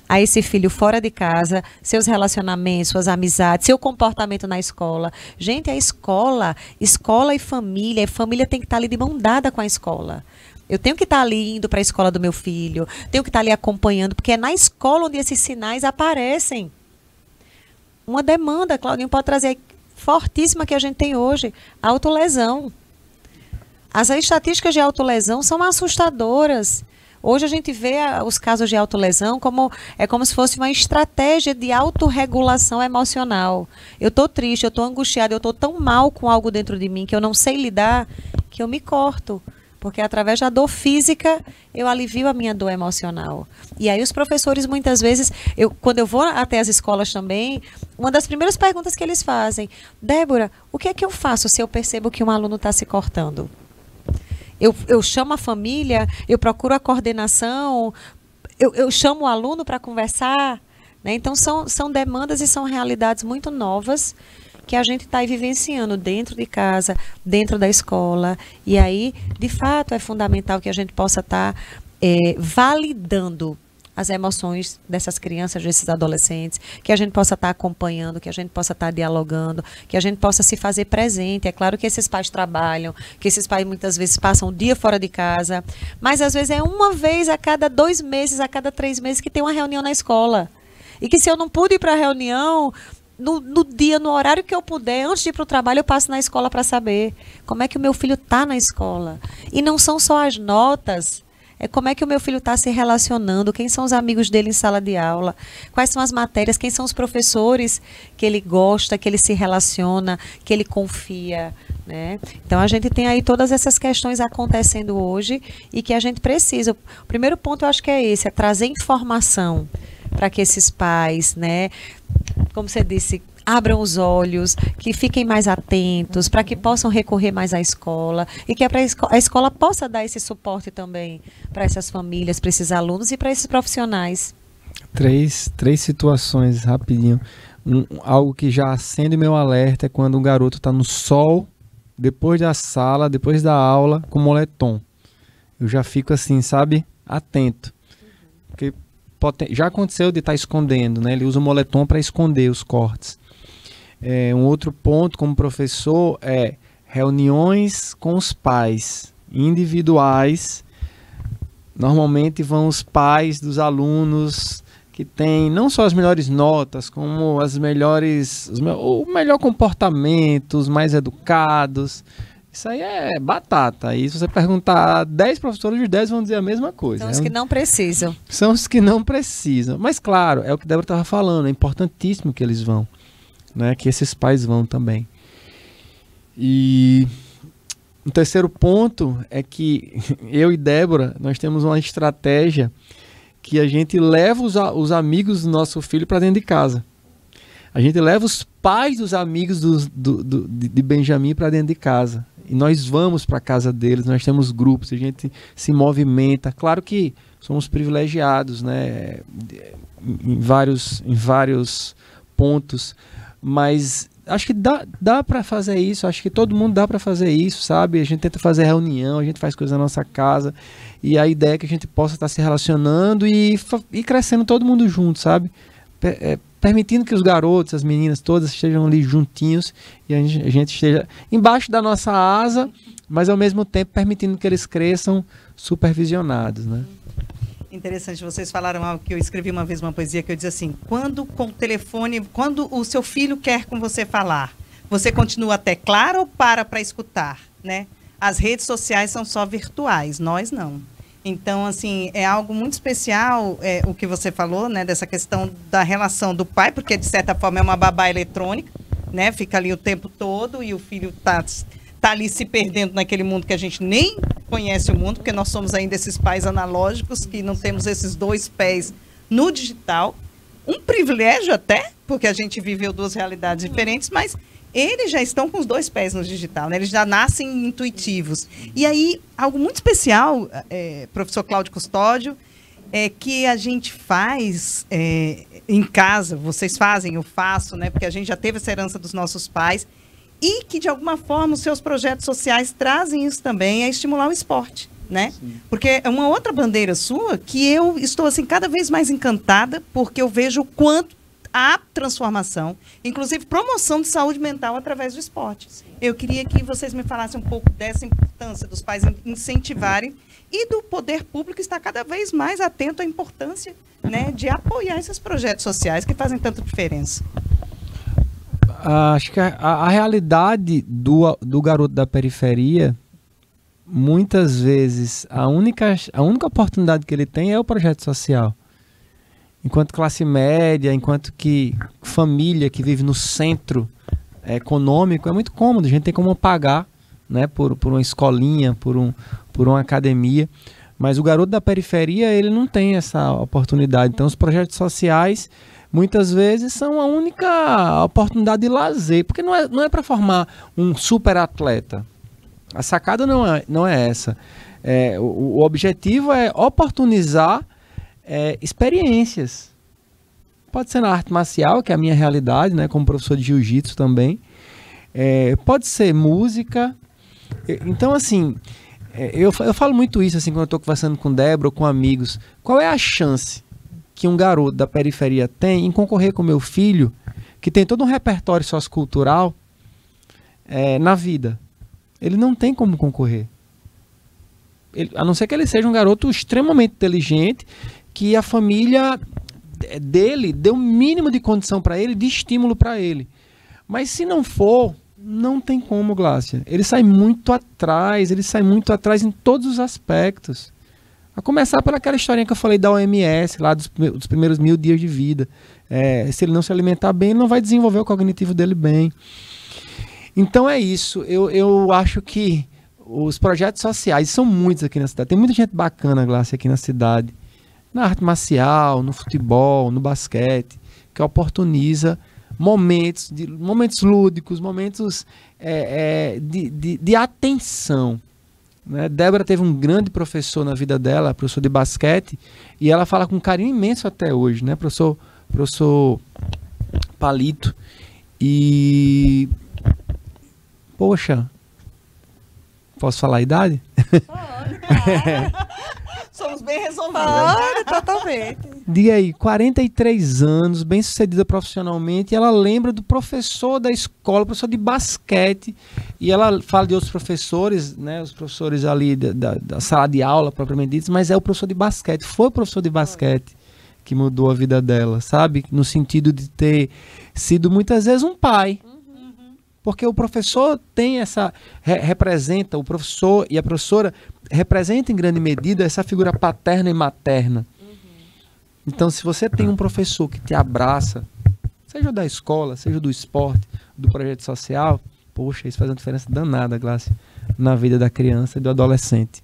a esse filho fora de casa, seus relacionamentos, suas amizades, seu comportamento na escola. Gente, a escola e família tem que estar ali de mão dada com a escola. Eu tenho que estar ali indo para a escola do meu filho, tenho que estar ali acompanhando, porque é na escola onde esses sinais aparecem. Uma demanda, Claudinho pode trazer, fortíssima, que a gente tem hoje, autolesão. As estatísticas de autolesão são assustadoras. Hoje a gente vê os casos de autolesão como se fosse uma estratégia de autorregulação emocional. Eu estou triste, eu estou angustiada, eu estou tão mal com algo dentro de mim que eu não sei lidar, que eu me corto. Porque através da dor física eu alivio a minha dor emocional. E aí os professores, muitas vezes, quando eu vou até as escolas também, uma das primeiras perguntas que eles fazem: Débora, o que é que eu faço se eu percebo que um aluno está se cortando? Eu chamo a família, eu procuro a coordenação, eu chamo o aluno para conversar, né? Então são demandas e são realidades muito novas que a gente está aí vivenciando dentro de casa, dentro da escola. E aí, de fato, é fundamental que a gente possa estar validando as emoções dessas crianças, desses adolescentes, que a gente possa estar acompanhando, que a gente possa estar dialogando, que a gente possa se fazer presente. É claro que esses pais trabalham, que esses pais muitas vezes passam um dia fora de casa, mas às vezes é uma vez a cada 2 meses, a cada 3 meses que tem uma reunião na escola. E que se eu não pude ir para a reunião, no horário que eu puder, antes de ir para o trabalho, eu passo na escola para saber como é que o meu filho está na escola. E não são só as notas. É como é que o meu filho está se relacionando, quem são os amigos dele em sala de aula, quais são as matérias, quem são os professores que ele gosta, que ele se relaciona, que ele confia, né? Então a gente tem aí todas essas questões acontecendo hoje e que a gente precisa. O primeiro ponto eu acho que é esse, é trazer informação para que esses pais, né, como você disse, abram os olhos, que fiquem mais atentos, para que possam recorrer mais à escola e que a escola possa dar esse suporte também para essas famílias, para esses alunos e para esses profissionais. Três situações, rapidinho. Algo que já acende meu alerta é quando um garoto está no sol, depois da sala, depois da aula, com moletom. Eu já fico assim, sabe, atento. Porque já aconteceu de estar escondendo, né? Ele usa o moletom para esconder os cortes. Um outro ponto como professor é reuniões com os pais individuais. Normalmente vão os pais dos alunos que têm não só as melhores notas, como o melhor comportamento, os mais educados. Isso aí é batata. E se você perguntar a 10 professores, os 10 vão dizer a mesma coisa. São os que não precisam. São os que não precisam. Mas claro, é o que a Débora estava falando, é importantíssimo que eles vão. Né, que esses pais vão também. E o terceiro ponto é que eu e Débora, nós temos uma estratégia que a gente leva os amigos do nosso filho para dentro de casa. A gente leva os pais dos amigos de Benjamin para dentro de casa. E nós vamos para a casa deles, nós temos grupos, a gente se movimenta. Claro que somos privilegiados, né, em vários pontos, mas acho que dá para fazer isso, acho que todo mundo dá para fazer isso, sabe? A gente tenta fazer reunião, a gente faz coisa na nossa casa, e a ideia é que a gente possa estar se relacionando e crescendo todo mundo junto, sabe? Permitindo que os garotos, as meninas todas estejam ali juntinhos e a gente esteja embaixo da nossa asa, mas ao mesmo tempo permitindo que eles cresçam supervisionados, né? Interessante, vocês falaram algo que eu escrevi uma vez uma poesia que eu dizia assim: quando com o telefone, quando o seu filho quer com você falar, você continua até claro ou para escutar, né? As redes sociais são só virtuais, nós não. Então, assim, é algo muito especial o que você falou, né? Dessa questão da relação do pai, porque de certa forma é uma babá eletrônica, né? Fica ali o tempo todo e o filho tá ali se perdendo naquele mundo que a gente nem conhece o mundo, porque nós somos ainda esses pais analógicos que não temos esses dois pés no digital. Um privilégio até, porque a gente viveu duas realidades diferentes, mas eles já estão com os dois pés no digital, né? Eles já nascem intuitivos. E aí, algo muito especial, professor Cláudio Custódio, é que a gente faz em casa, vocês fazem, eu faço, né? Porque a gente já teve essa herança dos nossos pais, e que, de alguma forma, os seus projetos sociais trazem isso também, é estimular o esporte, né? Sim. Porque é uma outra bandeira sua que eu estou, assim, cada vez mais encantada, porque eu vejo o quanto há transformação, inclusive promoção de saúde mental através do esporte. Sim. Eu queria que vocês me falassem um pouco dessa importância dos pais incentivarem e do poder público estar cada vez mais atento à importância, né, de apoiar esses projetos sociais que fazem tanta diferença. Acho que a realidade do garoto da periferia, muitas vezes, a única oportunidade que ele tem é o projeto social. Enquanto classe média, enquanto que família que vive no centro econômico, é muito cômodo, a gente tem como pagar, né, por uma escolinha, por uma academia, mas o garoto da periferia, ele não tem essa oportunidade. Então os projetos sociais muitas vezes são a única oportunidade de lazer, porque não é para formar um super atleta. A sacada não é essa. O objetivo é oportunizar experiências. Pode ser na arte marcial, que é a minha realidade, né, como professor de jiu-jitsu também. Pode ser música. Então, assim, eu falo muito isso assim, quando eu estou conversando com Débora ou com amigos. Qual é a chance que um garoto da periferia tem em concorrer com meu filho, que tem todo um repertório sociocultural na vida? Ele não tem como concorrer. A não ser que ele seja um garoto extremamente inteligente, que a família dele dê o mínimo de condição para ele, de estímulo para ele. Mas se não for, não tem como, Glácia. Ele sai muito atrás em todos os aspectos. A começar pelaquela historinha que eu falei da OMS, lá dos primeiros 1000 dias de vida. Se ele não se alimentar bem, ele não vai desenvolver o cognitivo dele bem. Então é isso. Eu acho que os projetos sociais, são muitos aqui na cidade. Tem muita gente bacana, Glácia, aqui na cidade. Na arte marcial, no futebol, no basquete, que oportuniza momentos lúdicos, momentos de atenção. Né? Débora teve um grande professor na vida dela, professor de basquete, e ela fala com carinho imenso até hoje, né? Professor Palito. E poxa, posso falar a idade? Pode. Somos bem resolvidos. Pode, totalmente. Diga aí, 43 anos, bem sucedida profissionalmente, e ela lembra do professor da escola, professor de basquete, e ela fala de outros professores, né, os professores ali da sala de aula, propriamente dito, mas é o professor de basquete, foi o professor de basquete que mudou a vida dela, sabe? No sentido de ter sido muitas vezes um pai. Porque o professor tem representa, o professor e a professora representam em grande medida essa figura paterna e materna. Então, se você tem um professor que te abraça, seja da escola, seja do esporte, do projeto social, Poxa, isso faz uma diferença danada, Glácia, na vida da criança e do adolescente.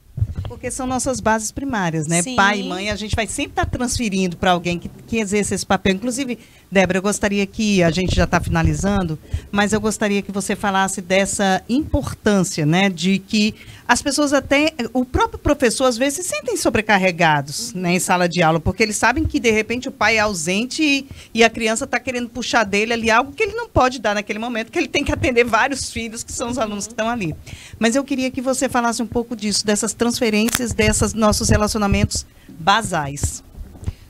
Porque são nossas bases primárias, né? Sim. Pai e mãe, a gente vai sempre estar transferindo para alguém que exerça esse papel. Inclusive, Débora, eu gostaria que, a gente já está finalizando, mas eu gostaria que você falasse dessa importância, né? De que as pessoas até, o próprio professor às vezes se sentem sobrecarregados, né, em sala de aula, porque eles sabem que de repente o pai é ausente e a criança está querendo puxar dele ali algo que ele não pode dar naquele momento, que ele tem que atender vários filhos que são os alunos que estão ali. Mas eu queria que você falasse um pouco disso, dessas transferências, desses nossos relacionamentos basais.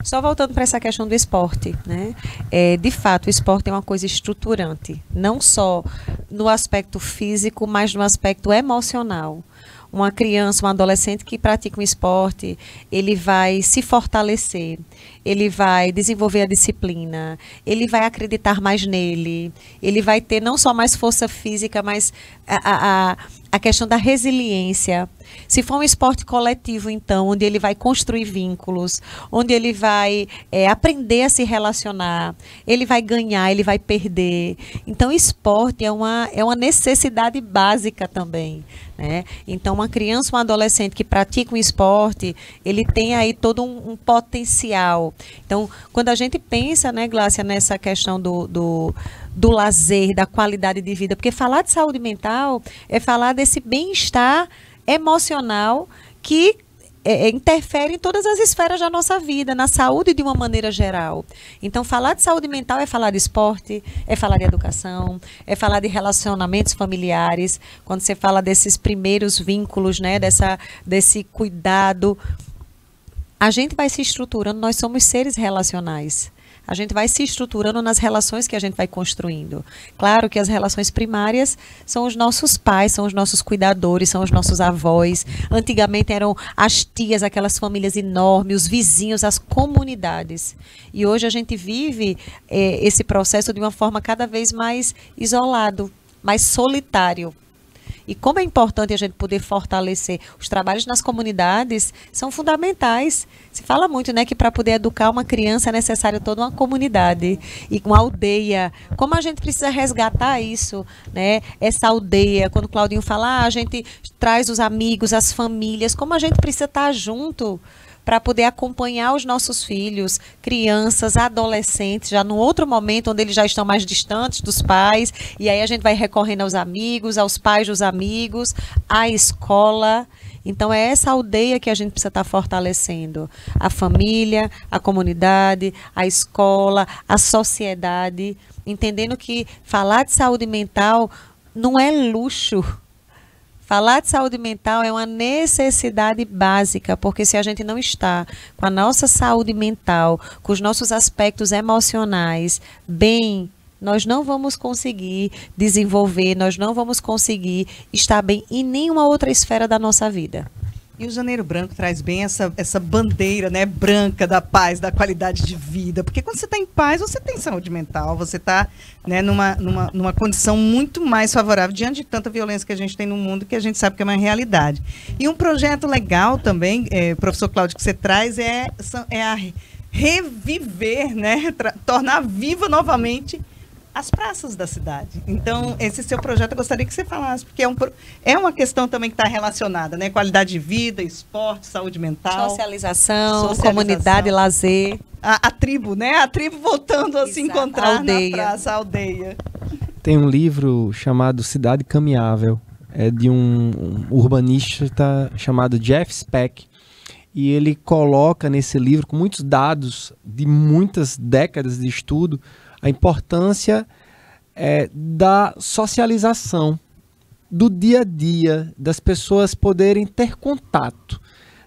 Só voltando para essa questão do esporte, né? De fato, o esporte é uma coisa estruturante, não só no aspecto físico, mas no aspecto emocional. Uma criança, um adolescente que pratica um esporte, ele vai se fortalecer, ele vai desenvolver a disciplina, ele vai acreditar mais nele, ele vai ter não só mais força física, mas a questão da resiliência. Se for um esporte coletivo, então, onde ele vai construir vínculos, onde ele vai aprender a se relacionar, ele vai ganhar, ele vai perder. Então, esporte é uma necessidade básica também, né? Então, uma criança, um adolescente que pratica um esporte, ele tem aí todo um potencial. Então, quando a gente pensa, né, Glácia, nessa questão do lazer, da qualidade de vida, porque falar de saúde mental é falar desse bem-estar emocional que interfere em todas as esferas da nossa vida, na saúde de uma maneira geral. Então, falar de saúde mental é falar de esporte, é falar de educação, é falar de relacionamentos familiares, quando você fala desses primeiros vínculos, né, desse cuidado. A gente vai se estruturando, nós somos seres relacionais. A gente vai se estruturando nas relações que a gente vai construindo. Claro que as relações primárias são os nossos pais, são os nossos cuidadores, são os nossos avós. Antigamente eram as tias, aquelas famílias enormes, os vizinhos, as comunidades. E hoje a gente vive esse processo de uma forma cada vez mais isolado, mais solitário. E como é importante a gente poder fortalecer os trabalhos nas comunidades, são fundamentais. Se fala muito, né, que para poder educar uma criança é necessário toda uma comunidade e uma aldeia. Como a gente precisa resgatar isso, né? Essa aldeia, quando o Claudinho fala, a gente traz os amigos, as famílias, como a gente precisa estar junto para poder acompanhar os nossos filhos, crianças, adolescentes, já num outro momento onde eles já estão mais distantes dos pais, e aí a gente vai recorrendo aos amigos, aos pais dos amigos, à escola. Então é essa aldeia que a gente precisa estar fortalecendo. A família, a comunidade, a escola, a sociedade, entendendo que falar de saúde mental não é luxo. Falar de saúde mental é uma necessidade básica, porque se a gente não está com a nossa saúde mental, com os nossos aspectos emocionais bem, nós não vamos conseguir desenvolver, nós não vamos conseguir estar bem em nenhuma outra esfera da nossa vida. E o Janeiro Branco traz bem essa bandeira, né, branca da paz, da qualidade de vida. Porque quando você está em paz, você tem saúde mental, você está, né, numa condição muito mais favorável diante de tanta violência que a gente tem no mundo, que a gente sabe que é uma realidade. E um projeto legal também, professor Cláudio, que você traz é a reviver, né, tornar viva novamente as praças da cidade. Então, esse seu projeto eu gostaria que você falasse, porque é uma questão também que está relacionada, né? Qualidade de vida, esporte, saúde mental. Socialização. Comunidade, lazer. A tribo, né? A tribo voltando a se encontrar aldeia. Na praça, a aldeia. Tem um livro chamado Cidade Caminhável, é de um urbanista chamado Jeff Speck, e ele coloca nesse livro, com muitos dados de muitas décadas de estudo, a importância da socialização, do dia a dia, das pessoas poderem ter contato,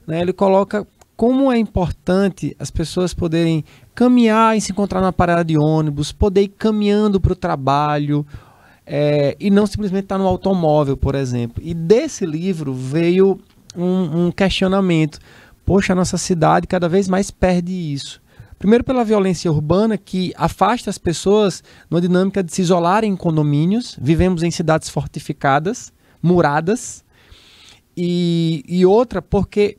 né? Ele coloca como é importante as pessoas poderem caminhar e se encontrar na parada de ônibus, poder ir caminhando para o trabalho, e não simplesmente estar no automóvel, por exemplo. E desse livro veio um questionamento. Poxa, a nossa cidade cada vez mais perde isso. Primeiro pela violência urbana, que afasta as pessoas numa dinâmica de se isolarem em condomínios. Vivemos em cidades fortificadas, muradas. E outra porque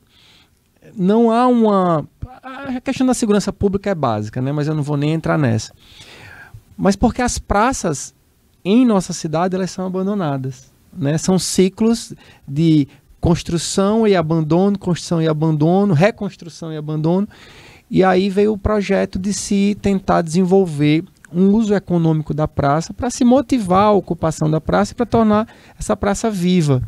não há uma... A questão da segurança pública é básica, né? Mas eu não vou nem entrar nessa. Mas porque as praças em nossa cidade, elas são abandonadas, né? São ciclos de construção e abandono, reconstrução e abandono. E aí veio o projeto de se tentar desenvolver um uso econômico da praça para se motivar a ocupação da praça e para tornar essa praça viva.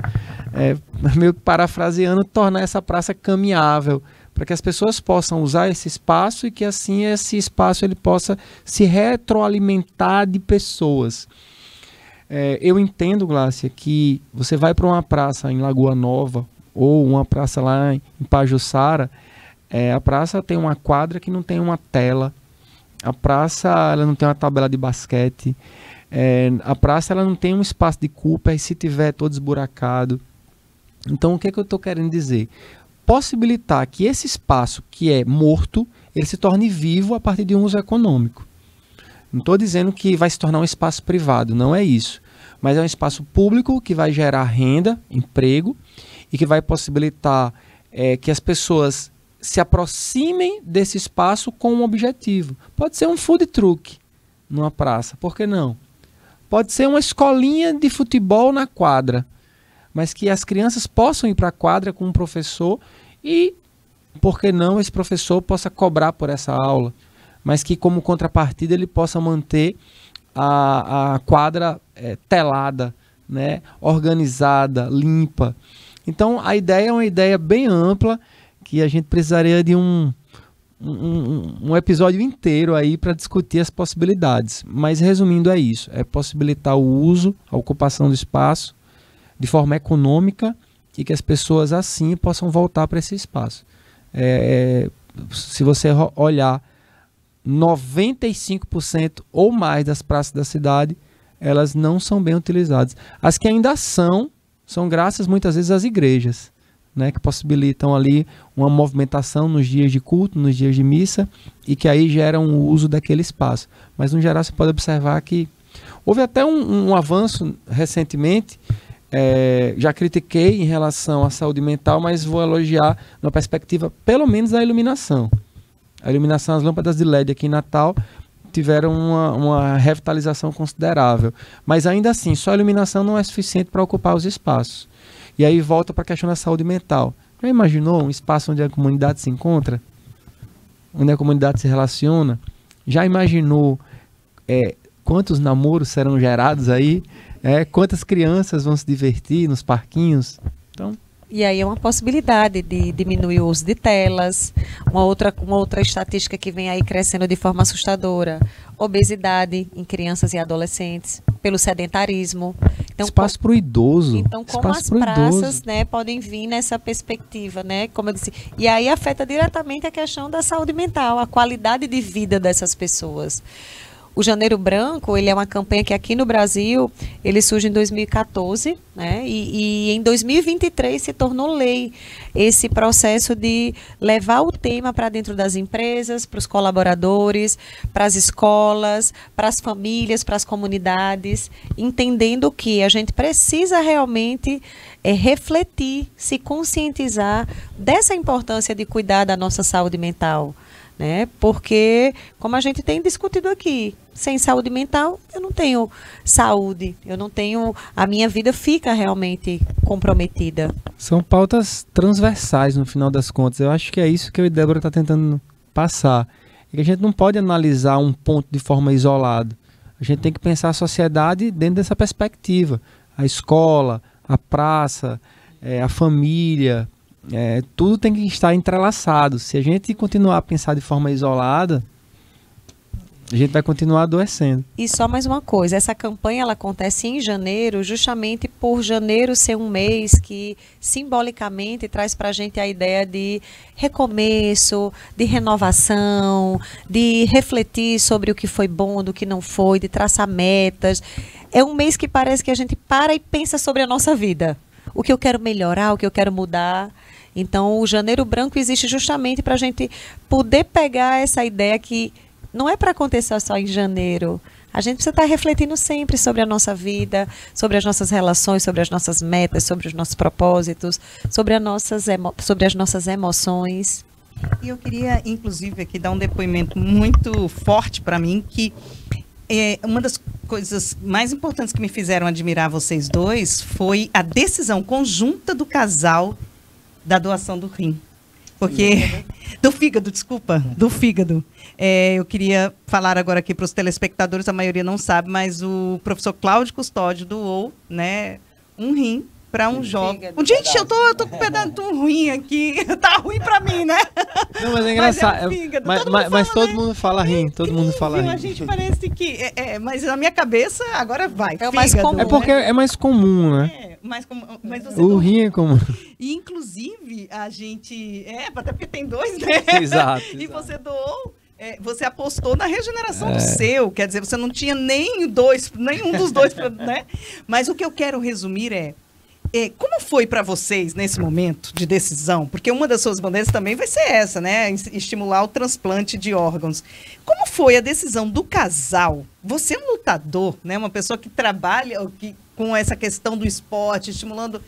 Meio que parafraseando, tornar essa praça caminhável, para que as pessoas possam usar esse espaço e que assim esse espaço ele possa se retroalimentar de pessoas. Eu entendo, Glácia, que você vai para uma praça em Lagoa Nova ou uma praça lá em Pajuçara, a praça tem uma quadra que não tem uma tela, a praça ela não tem uma tabela de basquete, a praça ela não tem um espaço de Cooper, e se tiver todo esburacado. Então o que eu estou querendo dizer? Possibilitar que esse espaço que é morto, ele se torne vivo a partir de um uso econômico. Não estou dizendo que vai se tornar um espaço privado, não é isso. Mas é um espaço público que vai gerar renda, emprego, e que vai possibilitar que as pessoas se aproximem desse espaço com um objetivo. Pode ser um food truck numa praça, por que não? Pode ser uma escolinha de futebol na quadra, mas que as crianças possam ir para a quadra com um professor e, por que não, esse professor possa cobrar por essa aula, mas que como contrapartida ele possa manter a quadra telada, né, organizada, limpa. Então a ideia é uma ideia bem ampla, que a gente precisaria de um episódio inteiro aí para discutir as possibilidades. Mas resumindo é isso, é possibilitar o uso, a ocupação do espaço de forma econômica e que as pessoas assim possam voltar para esse espaço. Se você olhar 95% ou mais das praças da cidade, elas não são bem utilizadas. As que ainda são graças muitas vezes às igrejas, né, que possibilitam ali uma movimentação nos dias de culto, nos dias de missa, e que aí geram o uso daquele espaço. Mas no geral você pode observar que houve até um avanço recentemente. Já critiquei em relação à saúde mental, mas vou elogiar na perspectiva pelo menos da iluminação. A iluminação, as lâmpadas de LED aqui em Natal tiveram uma revitalização considerável. Mas ainda assim, só a iluminação não é suficiente para ocupar os espaços. E aí volta para a questão da saúde mental. Já imaginou um espaço onde a comunidade se encontra? Onde a comunidade se relaciona? Já imaginou quantos namoros serão gerados aí? Quantas crianças vão se divertir nos parquinhos? Então... E aí é uma possibilidade de diminuir o uso de telas. Uma outra estatística que vem aí crescendo de forma assustadora: obesidade em crianças e adolescentes, pelo sedentarismo. Então, espaço para o idoso. Então, como as praças, né, podem vir nessa perspectiva, né? Como eu disse. E aí afeta diretamente a questão da saúde mental, a qualidade de vida dessas pessoas. O Janeiro Branco, ele é uma campanha que aqui no Brasil, ele surge em 2014, né? E em 2023 se tornou lei esse processo de levar o tema para dentro das empresas, para os colaboradores, para as escolas, para as famílias, para as comunidades, entendendo que a gente precisa realmente refletir, se conscientizar dessa importância de cuidar da nossa saúde mental. Né? Porque, como a gente tem discutido aqui, sem saúde mental eu não tenho saúde, a minha vida fica realmente comprometida. São pautas transversais no final das contas. Eu acho que é isso que eu e Débora está tentando passar. É que a gente não pode analisar um ponto de forma isolada. A gente tem que pensar a sociedade dentro dessa perspectiva. A escola, a praça, a família... tudo tem que estar entrelaçado. Se a gente continuar a pensar de forma isolada, a gente vai continuar adoecendo. E só mais uma coisa, essa campanha ela acontece em janeiro, justamente por janeiro ser um mês que simbolicamente traz para a gente a ideia de recomeço, de renovação, de refletir sobre o que foi bom, do que não foi, de traçar metas. É um mês que parece que a gente para e pensa sobre a nossa vida. O que eu quero melhorar, o que eu quero mudar. Então, o Janeiro Branco existe justamente para a gente poder pegar essa ideia que não é para acontecer só em janeiro. A gente precisa estar refletindo sempre sobre a nossa vida, sobre as nossas relações, sobre as nossas metas, sobre os nossos propósitos, sobre as nossas emoções. E eu queria, inclusive, aqui dar um depoimento muito forte para mim, que uma das coisas mais importantes que me fizeram admirar vocês dois foi a decisão conjunta do casal da doação do rim. Porque... Do fígado, desculpa. Do fígado. Eu queria falar agora aqui para os telespectadores, a maioria não sabe, mas o professor Cláudio Custódio doou, né, um rim para um jovem. Gente, eu tô com um pedaço ruim aqui. Tá ruim para mim, né? Não, mas é engraçado. Mas todo né? mundo fala rim. Todo mundo fala rim. A gente parece que... mas na minha cabeça, agora vai. É o mais comum. É porque é mais comum, né? Mas o rim é comum. E, inclusive, a gente... até porque tem dois, né? Exato. E você doou... você apostou na regeneração do seu. Quer dizer, você não tinha nenhum dos dois, né? Mas o que eu quero resumir como foi para vocês nesse momento de decisão? Porque uma das suas bandeiras também vai ser essa, né? Estimular o transplante de órgãos. Como foi a decisão do casal? Você é um lutador, né? Uma pessoa que trabalha com essa questão do esporte, estimulando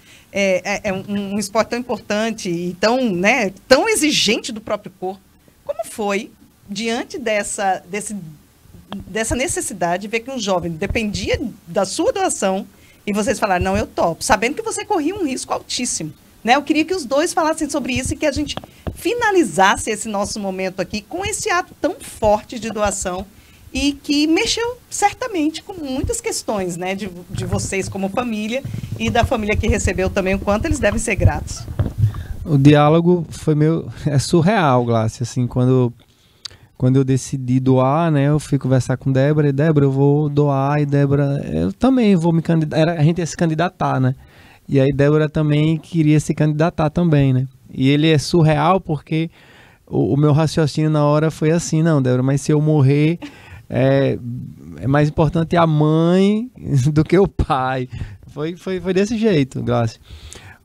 um esporte tão importante e tão, né, tão exigente do próprio corpo. Como foi, diante dessa necessidade, ver que um jovem dependia da sua doação e vocês falaram, não, eu topo, sabendo que você corria um risco altíssimo, né? Eu queria que os dois falassem sobre isso e que a gente finalizasse esse nosso momento aqui com esse ato tão forte de doação e que mexeu certamente com muitas questões, né, de vocês como família e da família que recebeu também, o quanto eles devem ser gratos. O diálogo foi surreal, Glácia, assim, quando eu decidi doar, né, eu fui conversar com Débora, e Débora, eu vou doar, e Débora, eu também vou me candidatar, a gente ia se candidatar, né, e aí Débora também queria se candidatar também, né, e ele é surreal porque o meu raciocínio na hora foi assim, não, Débora, mas se eu morrer, é mais importante a mãe do que o pai, foi desse jeito, Glácia.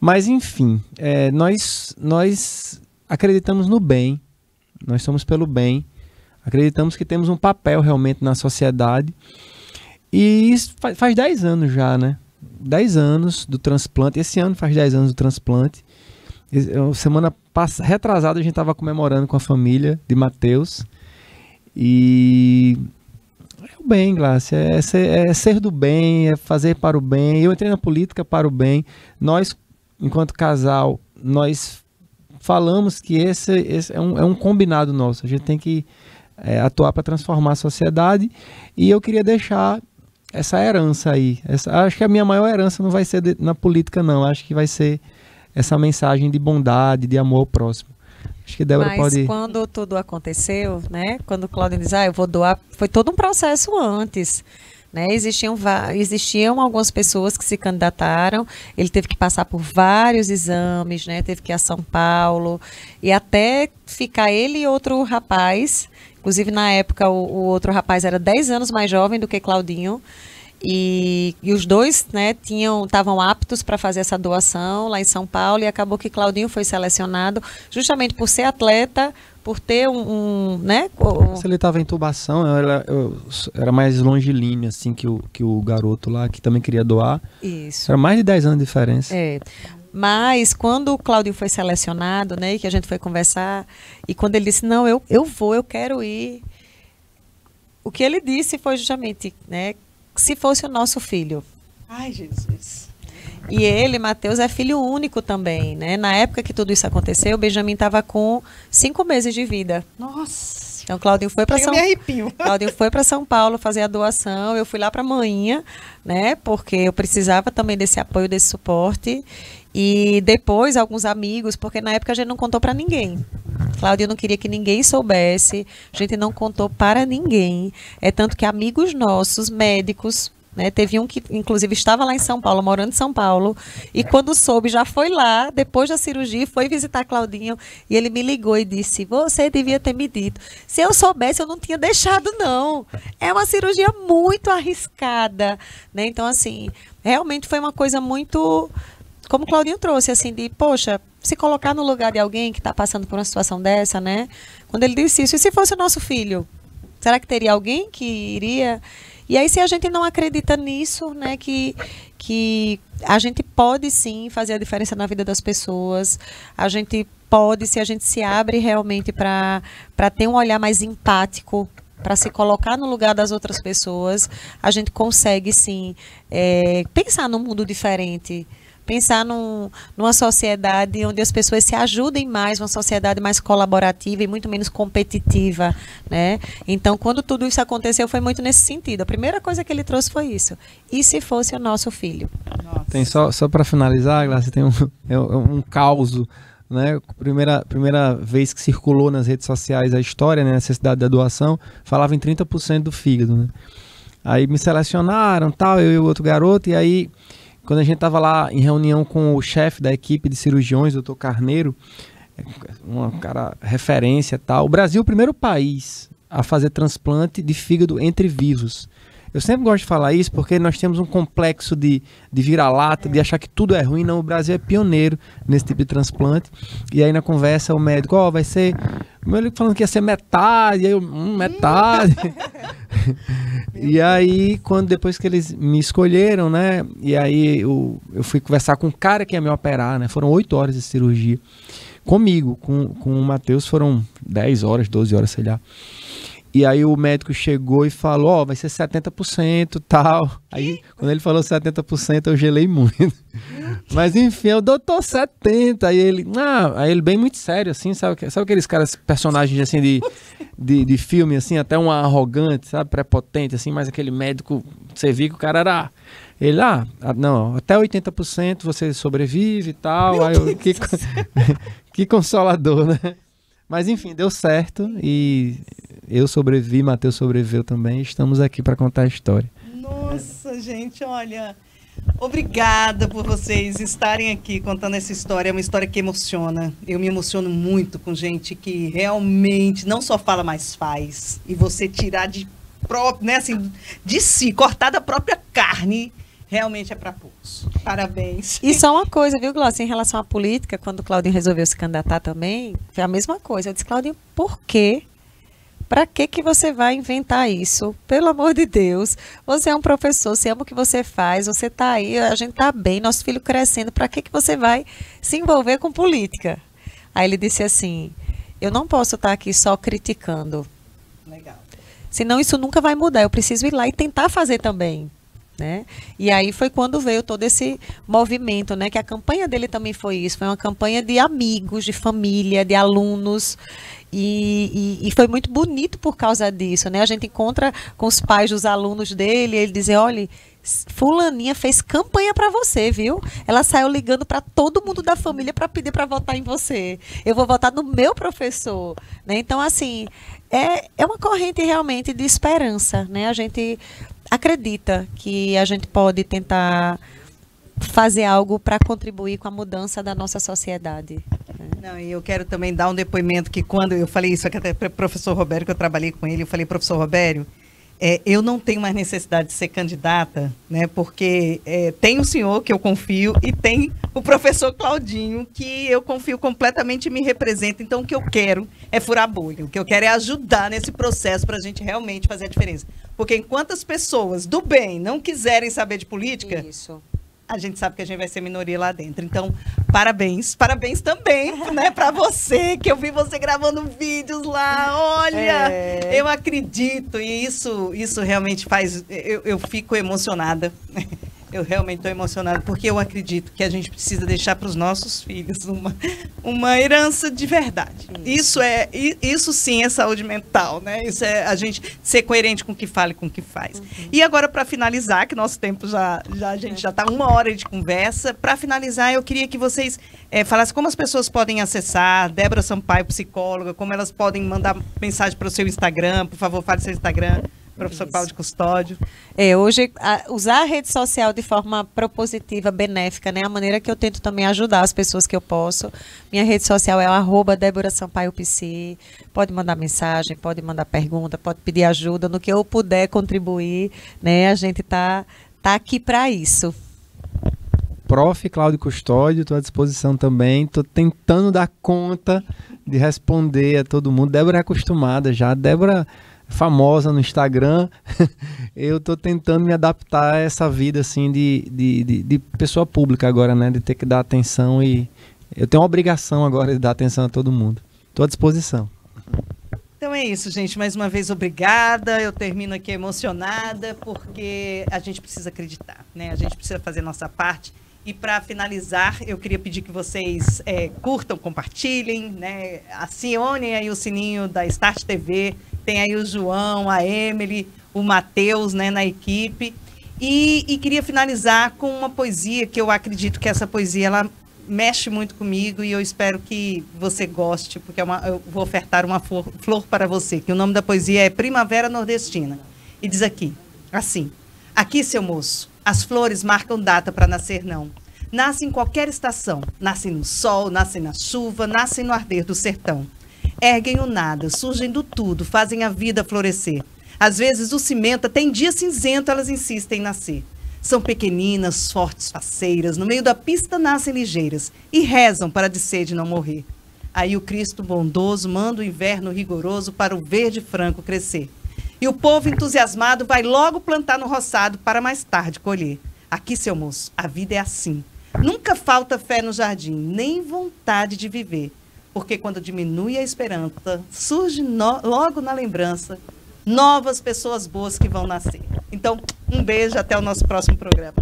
Mas enfim, nós acreditamos no bem, nós somos pelo bem, acreditamos que temos um papel realmente na sociedade e isso faz 10 anos já, né? 10 anos do transplante, esse ano faz 10 anos do transplante. Semana retrasada a gente estava comemorando com a família de Matheus e é o bem, Glácia, é ser do bem, é fazer para o bem. Eu entrei na política para o bem, nós, enquanto casal, nós falamos que esse é um combinado nosso, a gente tem que atuar para transformar a sociedade e eu queria deixar essa herança aí. Acho que a minha maior herança não vai ser na política não, acho que vai ser essa mensagem de bondade, de amor ao próximo. Acho que Débora pode... Mas quando tudo aconteceu, né, quando o Cláudio diz, eu vou doar, foi todo um processo antes. Né, existiam algumas pessoas que se candidataram, ele teve que passar por vários exames, né, teve que ir a São Paulo, e até ficar ele e outro rapaz, inclusive na época o outro rapaz era 10 anos mais jovem do que Claudinho, e os dois, né, estavam aptos para fazer essa doação lá em São Paulo, e acabou que Claudinho foi selecionado justamente por ser atleta, por ter né? Se ele estava em intubação, era mais longilíneo, assim, que o garoto lá, que também queria doar. Isso. Era mais de 10 anos de diferença. Mas quando o Claudinho foi selecionado, né, e que a gente foi conversar, e quando ele disse, não, eu vou, eu quero ir, o que ele disse foi justamente, né, se fosse o nosso filho. Ai, Jesus. E ele, Matheus, é filho único também, né? Na época que tudo isso aconteceu, o Benjamin estava com 5 meses de vida. Nossa. Então, Claudinho foi para Claudinho foi para São Paulo fazer a doação. Eu fui lá para a manhã, né? Porque eu precisava também desse apoio, desse suporte. E depois, alguns amigos, porque na época a gente não contou para ninguém. Claudinho não queria que ninguém soubesse. A gente não contou para ninguém. É tanto que amigos nossos, médicos, né, teve um que, inclusive, estava lá em São Paulo, morando em São Paulo, e quando soube, já foi lá, depois da cirurgia, foi visitar Claudinho, e ele me ligou e disse, você devia ter me dito. Se eu soubesse, eu não tinha deixado, não. É uma cirurgia muito arriscada, né? Então, assim, realmente foi uma coisa muito, como o Claudinho trouxe, assim, de, poxa, se colocar no lugar de alguém que está passando por uma situação dessa, né? Quando ele disse isso, e se fosse o nosso filho? Será que teria alguém que iria... E aí, se a gente não acredita nisso, né, que a gente pode sim fazer a diferença na vida das pessoas, a gente pode, se a gente se abre realmente para ter um olhar mais empático, para se colocar no lugar das outras pessoas, a gente consegue sim pensar num mundo diferente. Pensar numa sociedade onde as pessoas se ajudem mais, uma sociedade mais colaborativa e muito menos competitiva, né? Então, quando tudo isso aconteceu, foi muito nesse sentido. A primeira coisa que ele trouxe foi isso. E se fosse o nosso filho? Nossa. Tem só para finalizar, Glácia, tem um caos, né? Primeira vez que circulou nas redes sociais a história, né, a necessidade da doação, falava em 30% do fígado, né? Aí me selecionaram, tal, eu e o outro garoto, e aí quando a gente estava lá em reunião com o chefe da equipe de cirurgiões, doutor Carneiro, uma cara referência e tal, o Brasil é o primeiro país a fazer transplante de fígado entre vivos. Eu sempre gosto de falar isso porque nós temos um complexo de vira-lata, de achar que tudo é ruim. Não, o Brasil é pioneiro nesse tipo de transplante. E aí na conversa o médico, vai ser... O médico falando que ia ser metade, aí eu, metade. E aí, depois que eles me escolheram, né? E aí eu fui conversar com o cara que ia me operar, né? Foram 8 horas de cirurgia. Comigo, com o Matheus foram 10 horas, 12 horas, sei lá. E aí o médico chegou e falou, vai ser 70% tal. Aí quando ele falou 70% eu gelei muito. Mas enfim, o doutor 70%. Aí ele bem muito sério, assim, sabe aqueles caras, personagens assim de filme, assim, até um arrogante, sabe, prepotente, assim, mas aquele médico, você viu que o cara era... Ele, não, até 80% você sobrevive e tal. Aí eu, que consolador, né? Mas enfim, deu certo e eu sobrevivi, Matheus sobreviveu também. Estamos aqui para contar a história. Nossa, gente, olha, obrigada por vocês estarem aqui contando essa história. É uma história que emociona. Eu me emociono muito com gente que realmente não só fala, mas faz. E você tirar de si, cortar da própria carne, realmente é para poucos. Parabéns. E só uma coisa, viu, Glaucia, em relação à política, quando o Claudinho resolveu se candidatar também, foi a mesma coisa. Eu disse, Claudinho, por quê? Para que você vai inventar isso? Pelo amor de Deus, você é um professor, você ama o que você faz, você está aí, a gente está bem, nosso filho crescendo, para que você vai se envolver com política? Aí ele disse assim, eu não posso estar aqui só criticando. Legal. Senão isso nunca vai mudar, eu preciso ir lá e tentar fazer também. Né? E aí foi quando veio todo esse movimento, né? Que a campanha dele também foi isso, foi uma campanha de amigos, de família, de alunos, e foi muito bonito por causa disso, né? A gente encontra com os pais dos alunos dele, ele diz, olha, fulaninha fez campanha para você, viu? Ela saiu ligando para todo mundo da família para pedir para votar em você. Eu vou votar no meu professor, né? Então, assim, é uma corrente realmente de esperança, né? A gente acredita que a gente pode tentar fazer algo para contribuir com a mudança da nossa sociedade. Não, e eu quero também dar um depoimento que quando eu falei isso aqui até para o professor Robério, que eu trabalhei com ele, eu falei, professor Robério, eu não tenho mais necessidade de ser candidata, né? Porque tem o senhor que eu confio e tem o professor Claudinho que eu confio completamente e me representa. Então o que eu quero é furar bolha, o que eu quero é ajudar nesse processo para a gente realmente fazer a diferença. Porque enquanto as pessoas do bem não quiserem saber de política, Isso. A gente sabe que a gente vai ser minoria lá dentro. Então, parabéns também, né, para você, que eu vi você gravando vídeos lá. Olha, eu acredito e isso realmente faz, eu fico emocionada. Eu realmente estou emocionada porque eu acredito que a gente precisa deixar para os nossos filhos uma herança de verdade. Isso sim é saúde mental, né? Isso é a gente ser coerente com o que fala e com o que faz. E agora, para finalizar, que nosso tempo a gente já está 1 hora de conversa, para finalizar, eu queria que vocês falassem como as pessoas podem acessar Débora Sampaio, psicóloga, como elas podem mandar mensagem para o seu Instagram, por favor, fale seu Instagram. Professor Cláudio Custódio. Hoje, usar a rede social de forma propositiva, benéfica, né? A maneira que eu tento também ajudar as pessoas que eu posso. Minha rede social é @DéboraSampaioPC. Pode mandar mensagem, pode mandar pergunta, pode pedir ajuda no que eu puder contribuir, né? A gente tá aqui para isso. Prof. Cláudio Custódio, estou à disposição também. Estou tentando dar conta de responder a todo mundo. Débora é acostumada já. Débora famosa no Instagram, eu estou tentando me adaptar a essa vida assim de pessoa pública agora, né? De ter que dar atenção e eu tenho uma obrigação agora de dar atenção a todo mundo. Estou à disposição. Então é isso, gente. Mais uma vez, obrigada. Eu termino aqui emocionada, porque a gente precisa acreditar, né? A gente precisa fazer a nossa parte. E para finalizar, eu queria pedir que vocês curtam, compartilhem, né? Acionem aí o sininho da Start TV. Tem aí o João, a Emily, o Matheus, né, na equipe. E queria finalizar com uma poesia que eu acredito que essa poesia ela mexe muito comigo e eu espero que você goste, porque eu vou ofertar uma flor para você, que o nome da poesia é Primavera Nordestina. E diz aqui, assim: aqui, seu moço, as flores marcam data para nascer não. Nascem em qualquer estação, nascem no sol, nascem na chuva, nascem no arder do sertão. Erguem o nada, surgem do tudo, fazem a vida florescer. Às vezes o cimento, tem dia cinzento, elas insistem em nascer. São pequeninas, fortes, faceiras, no meio da pista nascem ligeiras e rezam para de sede não morrer. Aí o Cristo bondoso manda o inverno rigoroso para o verde franco crescer. E o povo entusiasmado vai logo plantar no roçado para mais tarde colher. Aqui, seu moço, a vida é assim. Nunca falta fé no jardim, nem vontade de viver. Porque quando diminui a esperança, surge logo na lembrança novas pessoas boas que vão nascer. Então, um beijo, até o nosso próximo programa.